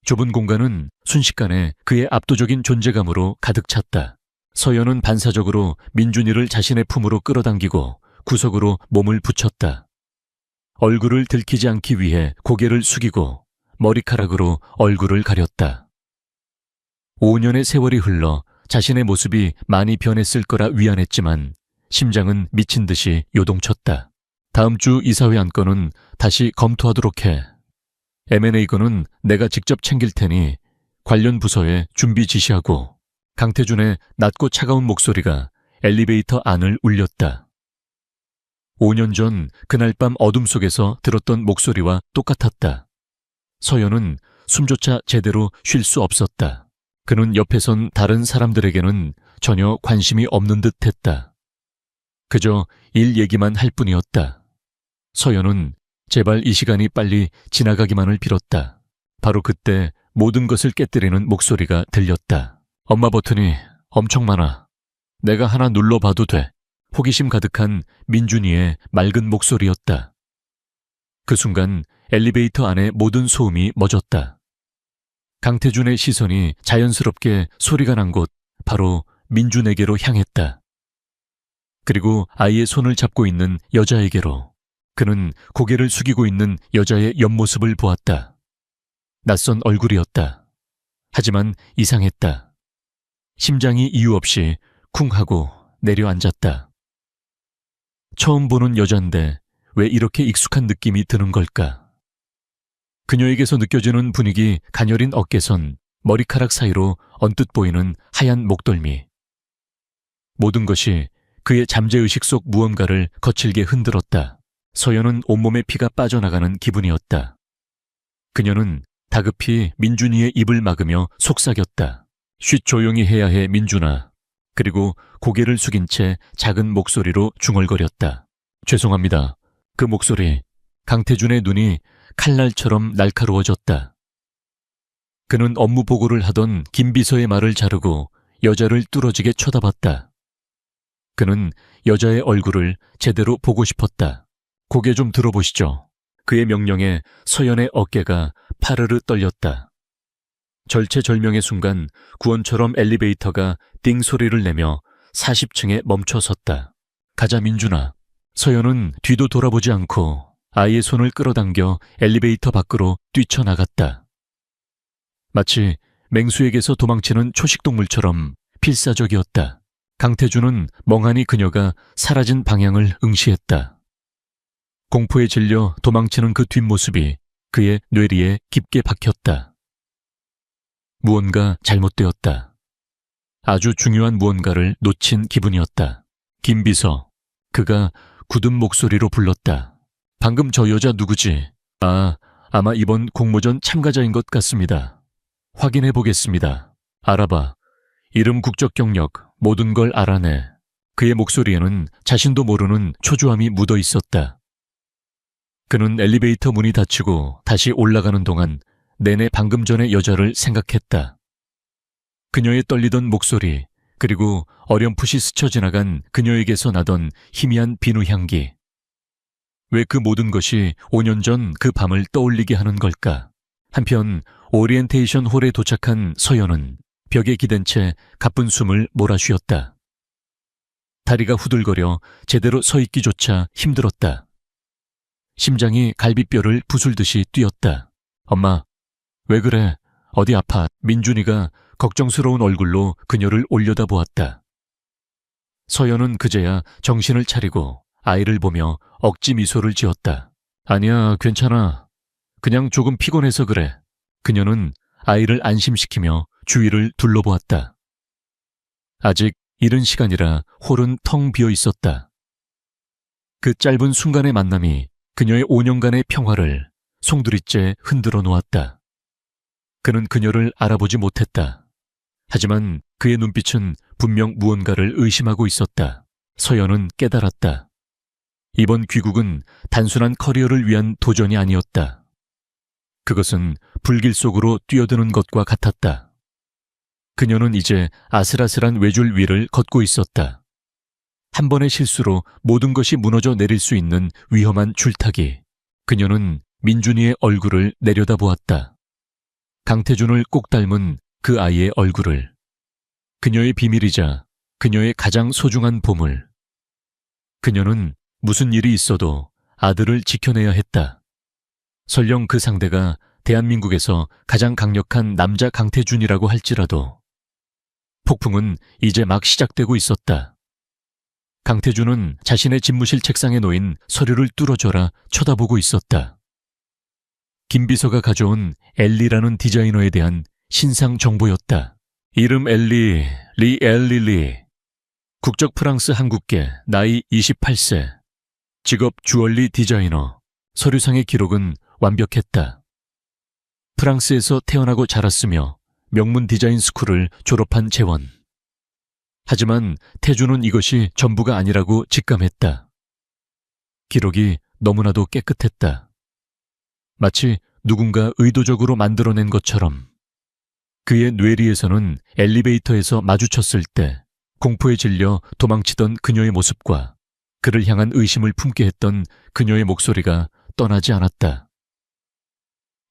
좁은 공간은 순식간에 그의 압도적인 존재감으로 가득 찼다. 서연은 반사적으로 민준이를 자신의 품으로 끌어당기고 구석으로 몸을 붙였다. 얼굴을 들키지 않기 위해 고개를 숙이고 머리카락으로 얼굴을 가렸다. 5년의 세월이 흘러 자신의 모습이 많이 변했을 거라 위안했지만 심장은 미친 듯이 요동쳤다. 다음 주 이사회 안건은 다시 검토하도록 해. M&A 건은 내가 직접 챙길 테니 관련 부서에 준비 지시하고. 강태준의 낮고 차가운 목소리가 엘리베이터 안을 울렸다. 5년 전 그날 밤 어둠 속에서 들었던 목소리와 똑같았다. 서연은 숨조차 제대로 쉴 수 없었다. 그는 옆에 선 다른 사람들에게는 전혀 관심이 없는 듯 했다. 그저 일 얘기만 할 뿐이었다. 서연은 제발 이 시간이 빨리 지나가기만을 빌었다. 바로 그때 모든 것을 깨뜨리는 목소리가 들렸다. 엄마 버튼이 엄청 많아. 내가 하나 눌러봐도 돼. 호기심 가득한 민준이의 맑은 목소리였다. 그 순간 엘리베이터 안의 모든 소음이 멎었다. 강태준의 시선이 자연스럽게 소리가 난 곳 바로 민준에게로 향했다. 그리고 아이의 손을 잡고 있는 여자에게로. 그는 고개를 숙이고 있는 여자의 옆모습을 보았다. 낯선 얼굴이었다. 하지만 이상했다. 심장이 이유 없이 쿵 하고 내려앉았다. 처음 보는 여잔데 왜 이렇게 익숙한 느낌이 드는 걸까? 그녀에게서 느껴지는 분위기 가녀린 어깨선, 머리카락 사이로 언뜻 보이는 하얀 목덜미. 모든 것이 그의 잠재의식 속 무언가를 거칠게 흔들었다. 서연은 온몸에 피가 빠져나가는 기분이었다. 그녀는 다급히 민준이의 입을 막으며 속삭였다. 쉿 조용히 해야 해 민준아. 그리고 고개를 숙인 채 작은 목소리로 중얼거렸다. 죄송합니다. 그 목소리. 강태준의 눈이 칼날처럼 날카로워졌다. 그는 업무 보고를 하던 김 비서의 말을 자르고 여자를 뚫어지게 쳐다봤다. 그는 여자의 얼굴을 제대로 보고 싶었다. 고개 좀 들어보시죠. 그의 명령에 서연의 어깨가 파르르 떨렸다. 절체절명의 순간 구원처럼 엘리베이터가 띵 소리를 내며 40층에 멈춰 섰다. 가자 민준아. 서연은 뒤도 돌아보지 않고 아이의 손을 끌어당겨 엘리베이터 밖으로 뛰쳐나갔다. 마치 맹수에게서 도망치는 초식동물처럼 필사적이었다. 강태준은 멍하니 그녀가 사라진 방향을 응시했다. 공포에 질려 도망치는 그 뒷모습이 그의 뇌리에 깊게 박혔다. 무언가 잘못되었다. 아주 중요한 무언가를 놓친 기분이었다. 김비서, 그가 굳은 목소리로 불렀다. 방금 저 여자 누구지? 아마 이번 공모전 참가자인 것 같습니다. 확인해 보겠습니다. 알아봐. 이름, 국적, 경력, 모든 걸 알아내. 그의 목소리에는 자신도 모르는 초조함이 묻어 있었다. 그는 엘리베이터 문이 닫히고 다시 올라가는 동안 내내 방금 전의 여자를 생각했다. 그녀의 떨리던 목소리, 그리고 어렴풋이 스쳐 지나간 그녀에게서 나던 희미한 비누 향기. 왜 그 모든 것이 5년 전 그 밤을 떠올리게 하는 걸까? 한편 오리엔테이션 홀에 도착한 서연은 벽에 기댄 채 가쁜 숨을 몰아쉬었다. 다리가 후들거려 제대로 서 있기조차 힘들었다. 심장이 갈비뼈를 부술듯이 뛰었다. 엄마, 왜 그래? 어디 아파? 민준이가 걱정스러운 얼굴로 그녀를 올려다보았다. 서연은 그제야 정신을 차리고 아이를 보며 억지 미소를 지었다. 아니야, 괜찮아. 그냥 조금 피곤해서 그래. 그녀는 아이를 안심시키며 주위를 둘러보았다. 아직 이른 시간이라 홀은 텅 비어 있었다. 그 짧은 순간의 만남이 그녀의 5년간의 평화를 송두리째 흔들어 놓았다. 그는 그녀를 알아보지 못했다. 하지만 그의 눈빛은 분명 무언가를 의심하고 있었다. 서연은 깨달았다. 이번 귀국은 단순한 커리어를 위한 도전이 아니었다. 그것은 불길 속으로 뛰어드는 것과 같았다. 그녀는 이제 아슬아슬한 외줄 위를 걷고 있었다. 한 번의 실수로 모든 것이 무너져 내릴 수 있는 위험한 줄타기. 그녀는 민준이의 얼굴을 내려다보았다. 강태준을 꼭 닮은 그 아이의 얼굴을. 그녀의 비밀이자 그녀의 가장 소중한 보물. 그녀는 무슨 일이 있어도 아들을 지켜내야 했다. 설령 그 상대가 대한민국에서 가장 강력한 남자 강태준이라고 할지라도 폭풍은 이제 막 시작되고 있었다. 강태준은 자신의 집무실 책상에 놓인 서류를 뚫어져라 쳐다보고 있었다. 김비서가 가져온 엘리라는 디자이너에 대한 신상 정보였다. 이름 엘리, 리 엘리 리. 국적 프랑스 한국계, 나이 28세. 직업 주얼리 디자이너. 서류상의 기록은 완벽했다. 프랑스에서 태어나고 자랐으며 명문 디자인 스쿨을 졸업한 재원. 하지만 태준은 이것이 전부가 아니라고 직감했다. 기록이 너무나도 깨끗했다. 마치 누군가 의도적으로 만들어낸 것처럼. 그의 뇌리에서는 엘리베이터에서 마주쳤을 때 공포에 질려 도망치던 그녀의 모습과 그를 향한 의심을 품게 했던 그녀의 목소리가 떠나지 않았다.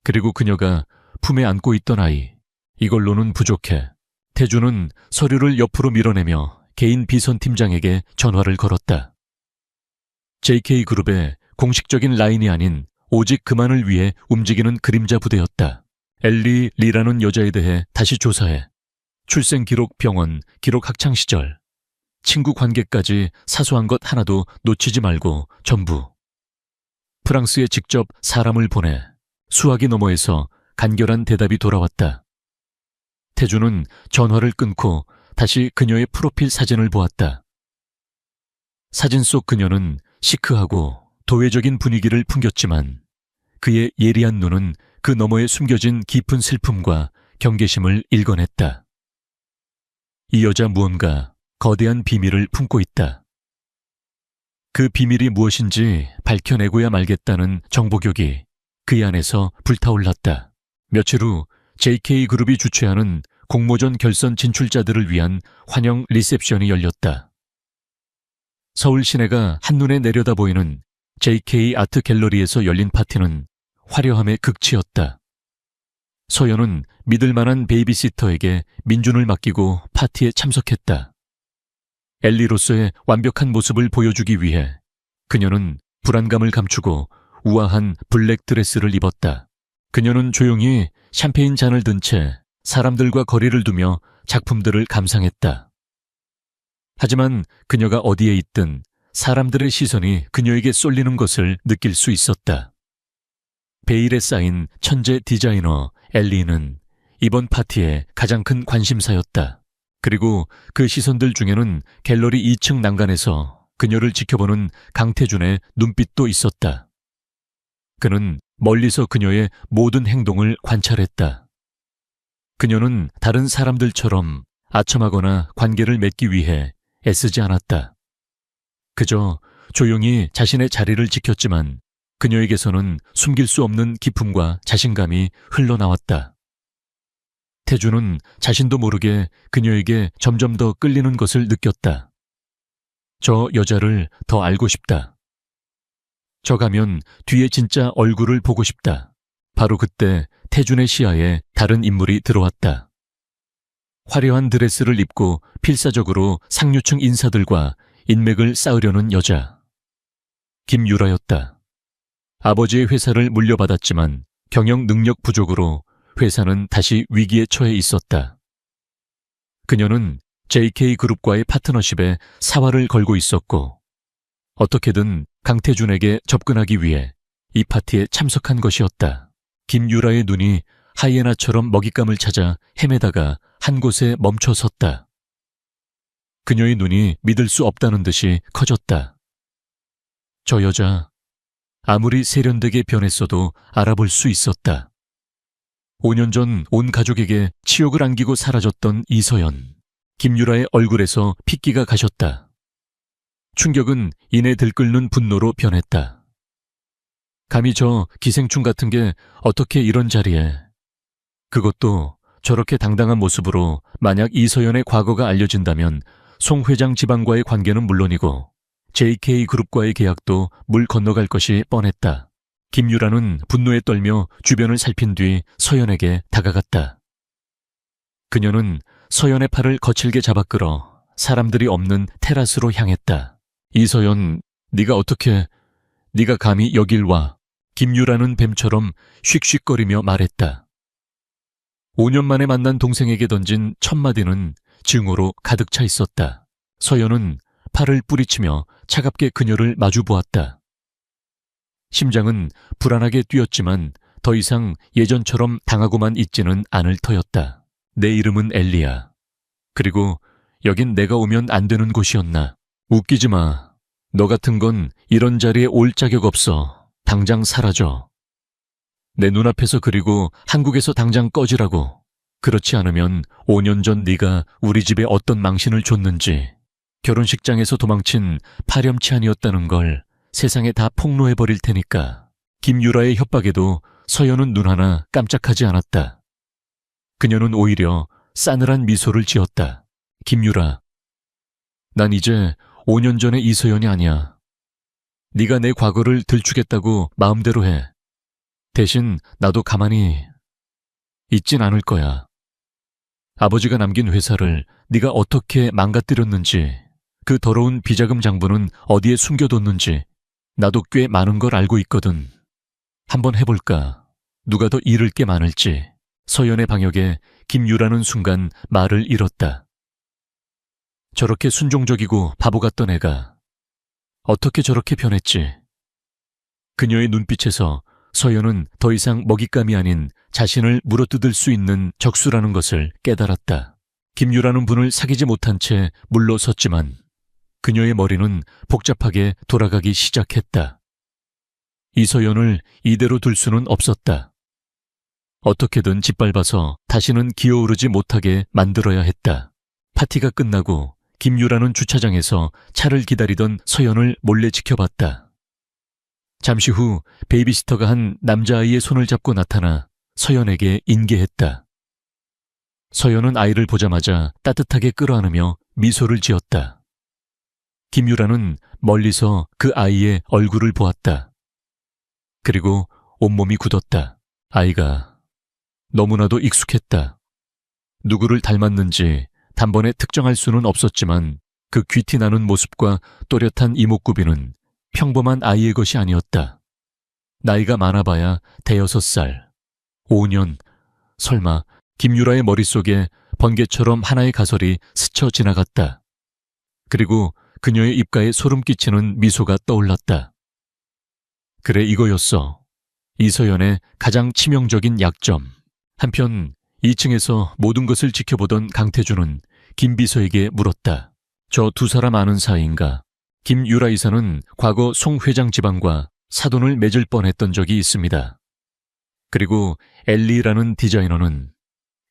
그리고 그녀가 품에 안고 있던 아이, 이걸로는 부족해. 태준은 서류를 옆으로 밀어내며 개인 비선팀장에게 전화를 걸었다. JK그룹의 공식적인 라인이 아닌 오직 그만을 위해 움직이는 그림자 부대였다. 엘리 리라는 여자에 대해 다시 조사해. 출생 기록, 병원, 기록, 학창시절, 친구 관계까지 사소한 것 하나도 놓치지 말고 전부. 프랑스에 직접 사람을 보내 수화기 너머에서 간결한 대답이 돌아왔다. 태준은 전화를 끊고 다시 그녀의 프로필 사진을 보았다. 사진 속 그녀는 시크하고 도회적인 분위기를 풍겼지만 그의 예리한 눈은 그 너머에 숨겨진 깊은 슬픔과 경계심을 읽어냈다. 이 여자 무언가 거대한 비밀을 품고 있다. 그 비밀이 무엇인지 밝혀내고야 말겠다는 정보격이 그의 안에서 불타올랐다. 며칠 후 JK그룹이 주최하는 공모전 결선 진출자들을 위한 환영 리셉션이 열렸다. 서울 시내가 한눈에 내려다 보이는 JK 아트 갤러리에서 열린 파티는 화려함의 극치였다. 서연은 믿을 만한 베이비시터에게 민준을 맡기고 파티에 참석했다. 엘리로서의 완벽한 모습을 보여주기 위해 그녀는 불안감을 감추고 우아한 블랙 드레스를 입었다. 그녀는 조용히 샴페인 잔을 든 채 사람들과 거리를 두며 작품들을 감상했다. 하지만 그녀가 어디에 있든 사람들의 시선이 그녀에게 쏠리는 것을 느낄 수 있었다. 베일에 쌓인 천재 디자이너 엘리는 이번 파티의 가장 큰 관심사였다. 그리고 그 시선들 중에는 갤러리 2층 난간에서 그녀를 지켜보는 강태준의 눈빛도 있었다. 그는 멀리서 그녀의 모든 행동을 관찰했다. 그녀는 다른 사람들처럼 아첨하거나 관계를 맺기 위해 애쓰지 않았다. 그저 조용히 자신의 자리를 지켰지만 그녀에게서는 숨길 수 없는 기쁨과 자신감이 흘러나왔다. 태주는 자신도 모르게 그녀에게 점점 더 끌리는 것을 느꼈다. 저 여자를 더 알고 싶다. 저 가면 뒤에 진짜 얼굴을 보고 싶다. 바로 그때 태준의 시야에 다른 인물이 들어왔다. 화려한 드레스를 입고 필사적으로 상류층 인사들과 인맥을 쌓으려는 여자. 김유라였다. 아버지의 회사를 물려받았지만 경영 능력 부족으로 회사는 다시 위기에 처해 있었다. 그녀는 JK그룹과의 파트너십에 사활을 걸고 있었고 어떻게든 강태준에게 접근하기 위해 이 파티에 참석한 것이었다. 김유라의 눈이 하이에나처럼 먹잇감을 찾아 헤매다가 한 곳에 멈춰 섰다. 그녀의 눈이 믿을 수 없다는 듯이 커졌다. 저 여자, 아무리 세련되게 변했어도 알아볼 수 있었다. 5년 전 온 가족에게 치욕을 안기고 사라졌던 이서연. 김유라의 얼굴에서 핏기가 가셨다. 충격은 이내 들끓는 분노로 변했다. 감히 저 기생충 같은 게 어떻게 이런 자리에, 그것도 저렇게 당당한 모습으로. 만약 이서연의 과거가 알려진다면 송 회장 집안과의 관계는 물론이고 JK그룹과의 계약도 물 건너갈 것이 뻔했다. 김유라는 분노에 떨며 주변을 살핀 뒤 서연에게 다가갔다. 그녀는 서연의 팔을 거칠게 잡아 끌어 사람들이 없는 테라스로 향했다. 이서연, 네가 감히 여길 와. 김유라는 뱀처럼 씩씩거리며 말했다. 5년 만에 만난 동생에게 던진 첫 마디는 증오로 가득 차 있었다. 서연은 팔을 뿌리치며 차갑게 그녀를 마주 보았다. 심장은 불안하게 뛰었지만 더 이상 예전처럼 당하고만 있지는 않을 터였다. 내 이름은 엘리야. 그리고 여긴 내가 오면 안 되는 곳이었나. 웃기지 마. 너 같은 건 이런 자리에 올 자격 없어. 당장 사라져. 내 눈앞에서. 그리고 한국에서 당장 꺼지라고. 그렇지 않으면 5년 전 네가 우리 집에 어떤 망신을 줬는지, 결혼식장에서 도망친 파렴치한이었다는 걸 세상에 다 폭로해버릴 테니까. 김유라의 협박에도 서연은 눈 하나 깜짝하지 않았다. 그녀는 오히려 싸늘한 미소를 지었다. 김유라, 난 이제 5년 전의 이서연이 아니야. 네가 내 과거를 들추겠다고 마음대로 해. 대신 나도 가만히 있진 않을 거야. 아버지가 남긴 회사를 네가 어떻게 망가뜨렸는지, 그 더러운 비자금 장부는 어디에 숨겨뒀는지 나도 꽤 많은 걸 알고 있거든. 한번 해볼까? 누가 더 잃을 게 많을지. 서연의 방역에 김유라는 순간 말을 잃었다. 저렇게 순종적이고 바보 같던 애가 어떻게 저렇게 변했지? 그녀의 눈빛에서 서연은 더 이상 먹잇감이 아닌 자신을 물어뜯을 수 있는 적수라는 것을 깨달았다. 김유라는 분을 사귀지 못한 채 물러섰지만 그녀의 머리는 복잡하게 돌아가기 시작했다. 이서연을 이대로 둘 수는 없었다. 어떻게든 짓밟아서 다시는 기어오르지 못하게 만들어야 했다. 파티가 끝나고 김유라는 주차장에서 차를 기다리던 서연을 몰래 지켜봤다. 잠시 후 베이비시터가 한 남자아이의 손을 잡고 나타나 서연에게 인계했다. 서연은 아이를 보자마자 따뜻하게 끌어안으며 미소를 지었다. 김유라는 멀리서 그 아이의 얼굴을 보았다. 그리고 온몸이 굳었다. 아이가 너무나도 익숙했다. 누구를 닮았는지 단번에 특정할 수는 없었지만 그 귀티 나는 모습과 또렷한 이목구비는 평범한 아이의 것이 아니었다. 나이가 많아봐야 5살, 5년, 설마 김유라의 머릿속에 번개처럼 하나의 가설이 스쳐 지나갔다. 그리고 그녀의 입가에 소름 끼치는 미소가 떠올랐다. 그래, 이거였어. 이서연의 가장 치명적인 약점. 한편 2층에서 모든 것을 지켜보던 강태준은 김 비서에게 물었다. 저 두 사람 아는 사이인가? 김유라 이사는 과거 송 회장 집안과 사돈을 맺을 뻔했던 적이 있습니다. 그리고 엘리라는 디자이너는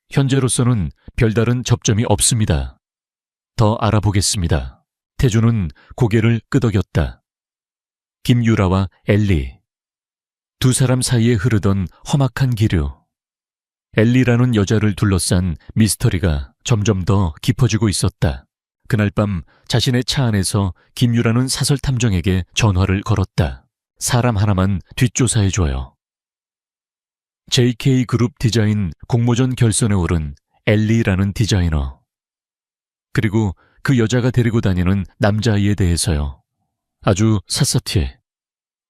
현재로서는 별다른 접점이 없습니다. 더 알아보겠습니다. 태준은 고개를 끄덕였다. 김유라와 엘리. 두 사람 사이에 흐르던 험악한 기류. 엘리라는 여자를 둘러싼 미스터리가 점점 더 깊어지고 있었다. 그날 밤 자신의 차 안에서 김유라는 사설 탐정에게 전화를 걸었다. 사람 하나만 뒷조사해줘요. JK그룹 디자인 공모전 결선에 오른 엘리라는 디자이너. 그리고 그 여자가 데리고 다니는 남자아이에 대해서요. 아주 샅샅이.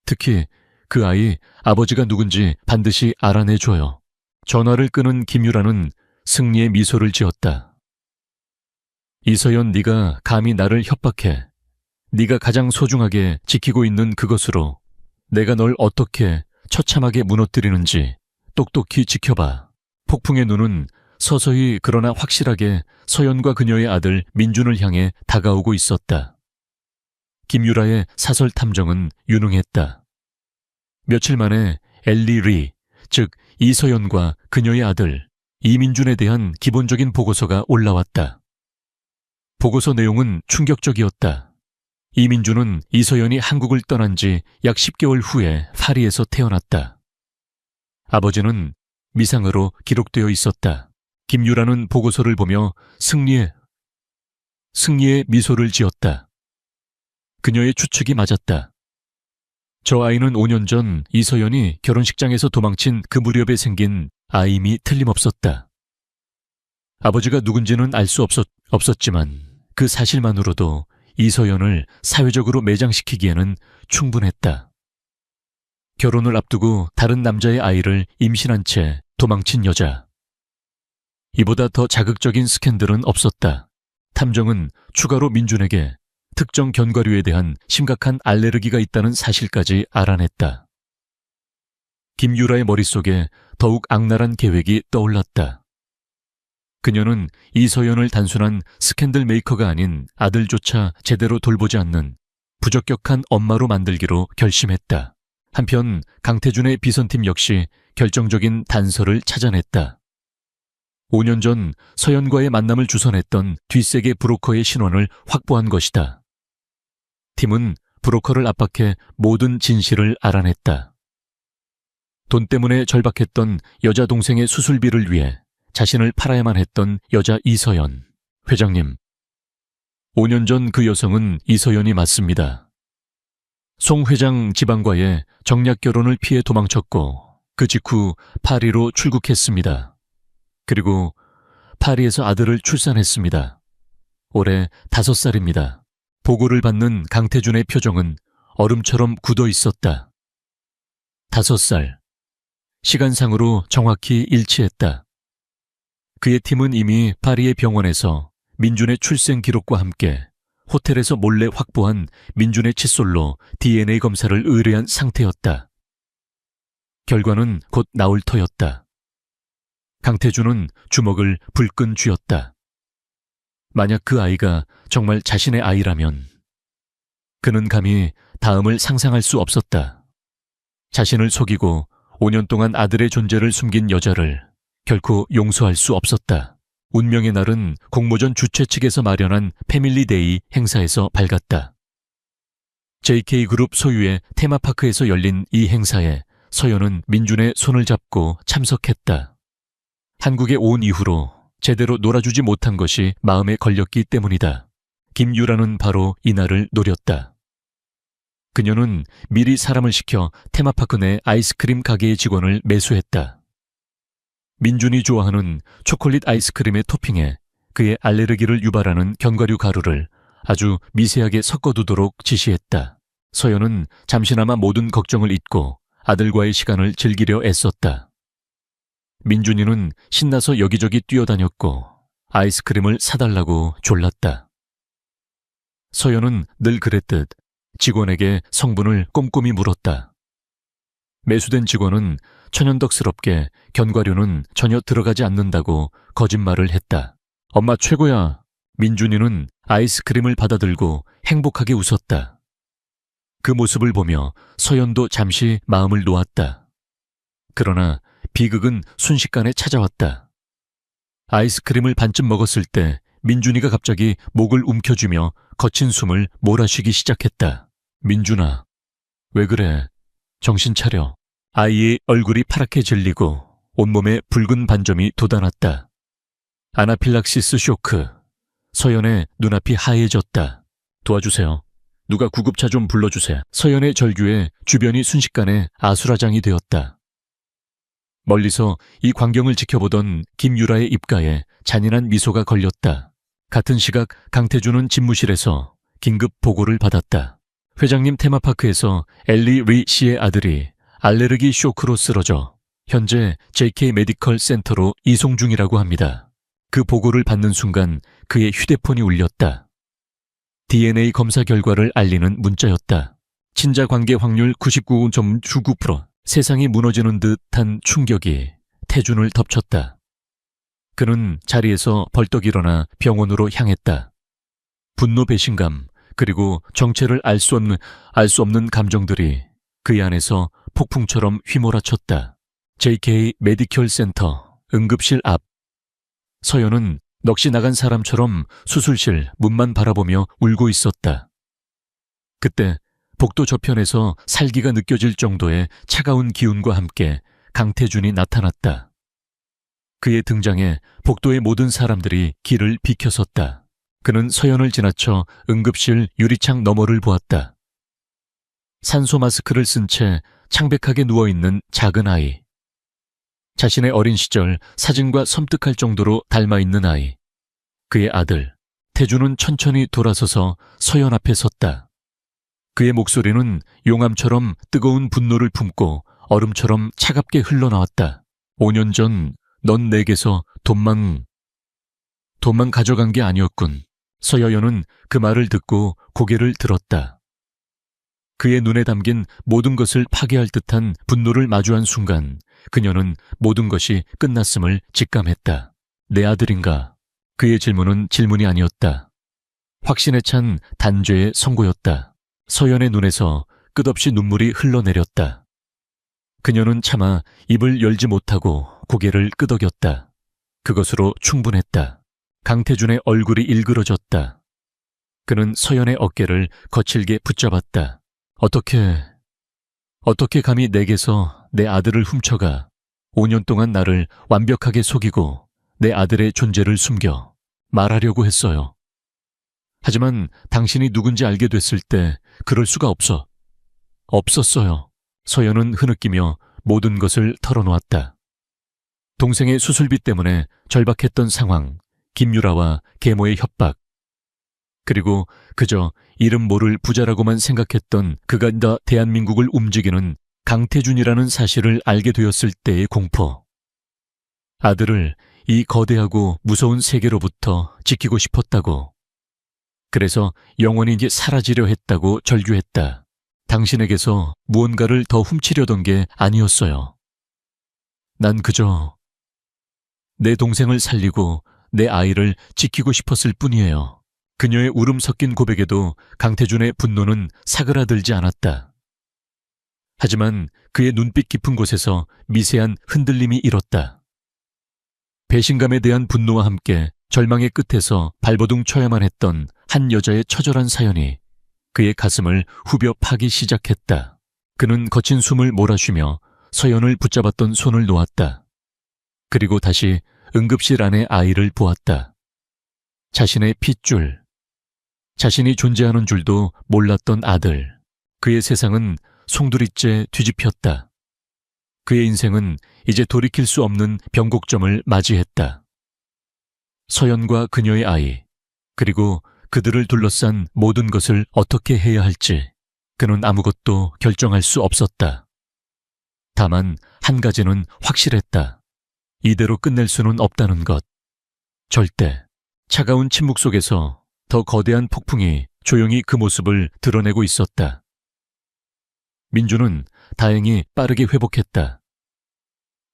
특히 그 아이 아버지가 누군지 반드시 알아내줘요. 전화를 끊은 김유라는 승리의 미소를 지었다. 이서연, 네가 감히 나를 협박해. 네가 가장 소중하게 지키고 있는 그것으로 내가 널 어떻게 처참하게 무너뜨리는지 똑똑히 지켜봐. 폭풍의 눈은 서서히 그러나 확실하게 서연과 그녀의 아들 민준을 향해 다가오고 있었다. 김유라의 사설 탐정은 유능했다. 며칠 만에 엘리 리, 즉 이서연과 그녀의 아들 이민준에 대한 기본적인 보고서가 올라왔다. 보고서 내용은 충격적이었다. 이민준은 이서연이 한국을 떠난 지 약 10개월 후에 파리에서 태어났다. 아버지는 미상으로 기록되어 있었다. 김유라는 보고서를 보며 승리의 미소를 지었다. 그녀의 추측이 맞았다. 저 아이는 5년 전 이서연이 결혼식장에서 도망친 그 무렵에 생긴 아임이 틀림없었다. 아버지가 누군지는 알 수 없었지만 그 사실만으로도 이서연을 사회적으로 매장시키기에는 충분했다. 결혼을 앞두고 다른 남자의 아이를 임신한 채 도망친 여자. 이보다 더 자극적인 스캔들은 없었다. 탐정은 추가로 민준에게 특정 견과류에 대한 심각한 알레르기가 있다는 사실까지 알아냈다. 김유라의 머릿속에 더욱 악랄한 계획이 떠올랐다. 그녀는 이서연을 단순한 스캔들 메이커가 아닌 아들조차 제대로 돌보지 않는 부적격한 엄마로 만들기로 결심했다. 한편 강태준의 비선팀 역시 결정적인 단서를 찾아냈다. 5년 전 서연과의 만남을 주선했던 뒷세계 브로커의 신원을 확보한 것이다. 팀은 브로커를 압박해 모든 진실을 알아냈다. 돈 때문에 절박했던 여자 동생의 수술비를 위해 자신을 팔아야만 했던 여자 이서연. 회장님, 5년 전 그 여성은 이서연이 맞습니다. 송 회장 집안과의 정략 결혼을 피해 도망쳤고 그 직후 파리로 출국했습니다. 그리고 파리에서 아들을 출산했습니다. 올해 5살입니다. 보고를 받는 강태준의 표정은 얼음처럼 굳어 있었다. 5살. 시간상으로 정확히 일치했다. 그의 팀은 이미 파리의 병원에서 민준의 출생 기록과 함께 호텔에서 몰래 확보한 민준의 칫솔로 DNA 검사를 의뢰한 상태였다. 결과는 곧 나올 터였다. 강태준은 주먹을 불끈 쥐었다. 만약 그 아이가 정말 자신의 아이라면 그는 감히 다음을 상상할 수 없었다. 자신을 속이고 5년 동안 아들의 존재를 숨긴 여자를 결코 용서할 수 없었다. 운명의 날은 공모전 주최 측에서 마련한 패밀리데이 행사에서 밝았다. JK그룹 소유의 테마파크에서 열린 이 행사에 서연은 민준의 손을 잡고 참석했다. 한국에 온 이후로 제대로 놀아주지 못한 것이 마음에 걸렸기 때문이다. 김유라는 바로 이날을 노렸다. 그녀는 미리 사람을 시켜 테마파크 내 아이스크림 가게의 직원을 매수했다. 민준이 좋아하는 초콜릿 아이스크림의 토핑에 그의 알레르기를 유발하는 견과류 가루를 아주 미세하게 섞어두도록 지시했다. 서연은 잠시나마 모든 걱정을 잊고 아들과의 시간을 즐기려 애썼다. 민준이는 신나서 여기저기 뛰어다녔고 아이스크림을 사달라고 졸랐다. 서연은 늘 그랬듯 직원에게 성분을 꼼꼼히 물었다. 매수된 직원은 천연덕스럽게 견과류는 전혀 들어가지 않는다고 거짓말을 했다. 엄마 최고야. 민준이는 아이스크림을 받아들고 행복하게 웃었다. 그 모습을 보며 서연도 잠시 마음을 놓았다. 그러나 비극은 순식간에 찾아왔다. 아이스크림을 반쯤 먹었을 때 민준이가 갑자기 목을 움켜쥐며 거친 숨을 몰아쉬기 시작했다. 민준아, 왜 그래? 정신 차려. 아이의 얼굴이 파랗게 질리고 온몸에 붉은 반점이 돋아났다. 아나필락시스 쇼크. 서연의 눈앞이 하얘졌다. 도와주세요. 누가 구급차 좀 불러주세요. 서연의 절규에 주변이 순식간에 아수라장이 되었다. 멀리서 이 광경을 지켜보던 김유라의 입가에 잔인한 미소가 걸렸다. 같은 시각 강태준은 집무실에서 긴급 보고를 받았다. 회장님 테마파크에서 엘리 리 씨의 아들이 알레르기 쇼크로 쓰러져 현재 JK 메디컬 센터로 이송 중이라고 합니다. 그 보고를 받는 순간 그의 휴대폰이 울렸다. DNA 검사 결과를 알리는 문자였다. 친자 관계 확률 99.99%. 세상이 무너지는 듯한 충격이 태준을 덮쳤다. 그는 자리에서 벌떡 일어나 병원으로 향했다. 분노, 배신감, 그리고 정체를 알 수 없는 감정들이 그의 안에서 폭풍처럼 휘몰아쳤다. JK 메디컬 센터 응급실 앞. 서연은 넋이 나간 사람처럼 수술실 문만 바라보며 울고 있었다. 그때 복도 저편에서 살기가 느껴질 정도의 차가운 기운과 함께 강태준이 나타났다. 그의 등장에 복도의 모든 사람들이 길을 비켜섰다. 그는 서연을 지나쳐 응급실 유리창 너머를 보았다. 산소 마스크를 쓴 채 창백하게 누워있는 작은 아이. 자신의 어린 시절 사진과 섬뜩할 정도로 닮아있는 아이. 그의 아들. 태준은 천천히 돌아서서 서연 앞에 섰다. 그의 목소리는 용암처럼 뜨거운 분노를 품고 얼음처럼 차갑게 흘러나왔다. 5년 전 넌 내게서 돈만 가져간 게 아니었군. 서여연은 그 말을 듣고 고개를 들었다. 그의 눈에 담긴 모든 것을 파괴할 듯한 분노를 마주한 순간 그녀는 모든 것이 끝났음을 직감했다. 내 아들인가? 그의 질문은 질문이 아니었다. 확신에 찬 단죄의 선고였다. 서연의 눈에서 끝없이 눈물이 흘러내렸다. 그녀는 차마 입을 열지 못하고 고개를 끄덕였다. 그것으로 충분했다. 강태준의 얼굴이 일그러졌다. 그는 서연의 어깨를 거칠게 붙잡았다. 어떻게 감히 내게서 내 아들을 훔쳐가 5년 동안 나를 완벽하게 속이고 내 아들의 존재를 숨겨 말하려고 했어요. 하지만 당신이 누군지 알게 됐을 때 그럴 수가 없었어요. 서연은 흐느끼며 모든 것을 털어놓았다. 동생의 수술비 때문에 절박했던 상황, 김유라와 계모의 협박, 그리고 그저 이름 모를 부자라고만 생각했던 그가 다 대한민국을 움직이는 강태준이라는 사실을 알게 되었을 때의 공포. 아들을 이 거대하고 무서운 세계로부터 지키고 싶었다고. 그래서 영원히 사라지려 했다고 절규했다. 당신에게서 무언가를 더 훔치려던 게 아니었어요. 난 그저 내 동생을 살리고 내 아이를 지키고 싶었을 뿐이에요. 그녀의 울음 섞인 고백에도 강태준의 분노는 사그라들지 않았다. 하지만 그의 눈빛 깊은 곳에서 미세한 흔들림이 일었다. 배신감에 대한 분노와 함께 절망의 끝에서 발버둥 쳐야만 했던 한 여자의 처절한 사연이 그의 가슴을 후벼 파기 시작했다. 그는 거친 숨을 몰아쉬며 서연을 붙잡았던 손을 놓았다. 그리고 다시 응급실 안의 아이를 보았다. 자신의 핏줄, 자신이 존재하는 줄도 몰랐던 아들. 그의 세상은 송두리째 뒤집혔다. 그의 인생은 이제 돌이킬 수 없는 변곡점을 맞이했다. 서연과 그녀의 아이, 그리고 그들을 둘러싼 모든 것을 어떻게 해야 할지 그는 아무것도 결정할 수 없었다. 다만 한 가지는 확실했다. 이대로 끝낼 수는 없다는 것. 절대. 차가운 침묵 속에서 더 거대한 폭풍이 조용히 그 모습을 드러내고 있었다. 민주는 다행히 빠르게 회복했다.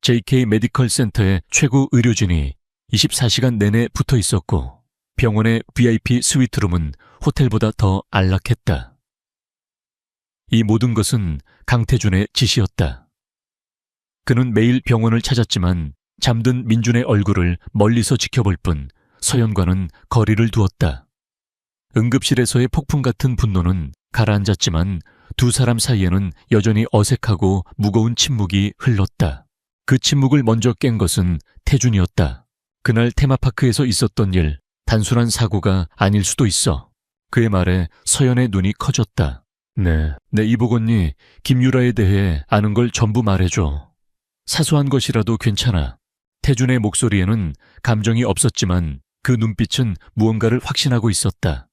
JK 메디컬 센터의 최고 의료진이 24시간 내내 붙어 있었고 병원의 VIP 스위트룸은 호텔보다 더 안락했다. 이 모든 것은 강태준의 지시였다. 그는 매일 병원을 찾았지만 잠든 민준의 얼굴을 멀리서 지켜볼 뿐 서연과는 거리를 두었다. 응급실에서의 폭풍 같은 분노는 가라앉았지만 두 사람 사이에는 여전히 어색하고 무거운 침묵이 흘렀다. 그 침묵을 먼저 깬 것은 태준이었다. 그날 테마파크에서 있었던 일, 단순한 사고가 아닐 수도 있어. 그의 말에 서연의 눈이 커졌다. 네, 이복 언니, 김유라에 대해 아는 걸 전부 말해줘. 사소한 것이라도 괜찮아. 태준의 목소리에는 감정이 없었지만 그 눈빛은 무언가를 확신하고 있었다.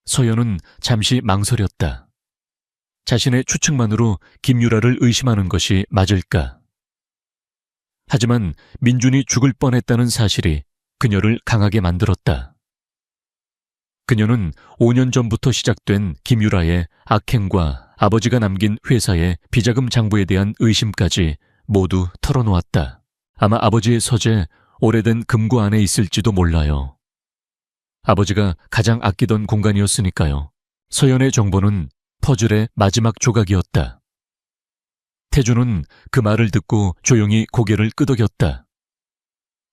서연은 잠시 망설였다. 자신의 추측만으로 김유라를 의심하는 것이 맞을까? 하지만 민준이 죽을 뻔했다는 사실이 그녀를 강하게 만들었다. 그녀는 5년 전부터 시작된 김유라의 악행과 아버지가 남긴 회사의 비자금 장부에 대한 의심까지 모두 털어놓았다. 아마 아버지의 서재, 오래된 금고 안에 있을지도 몰라요. 아버지가 가장 아끼던 공간이었으니까요. 서연의 정보는 퍼즐의 마지막 조각이었다. 태준은 그 말을 듣고 조용히 고개를 끄덕였다.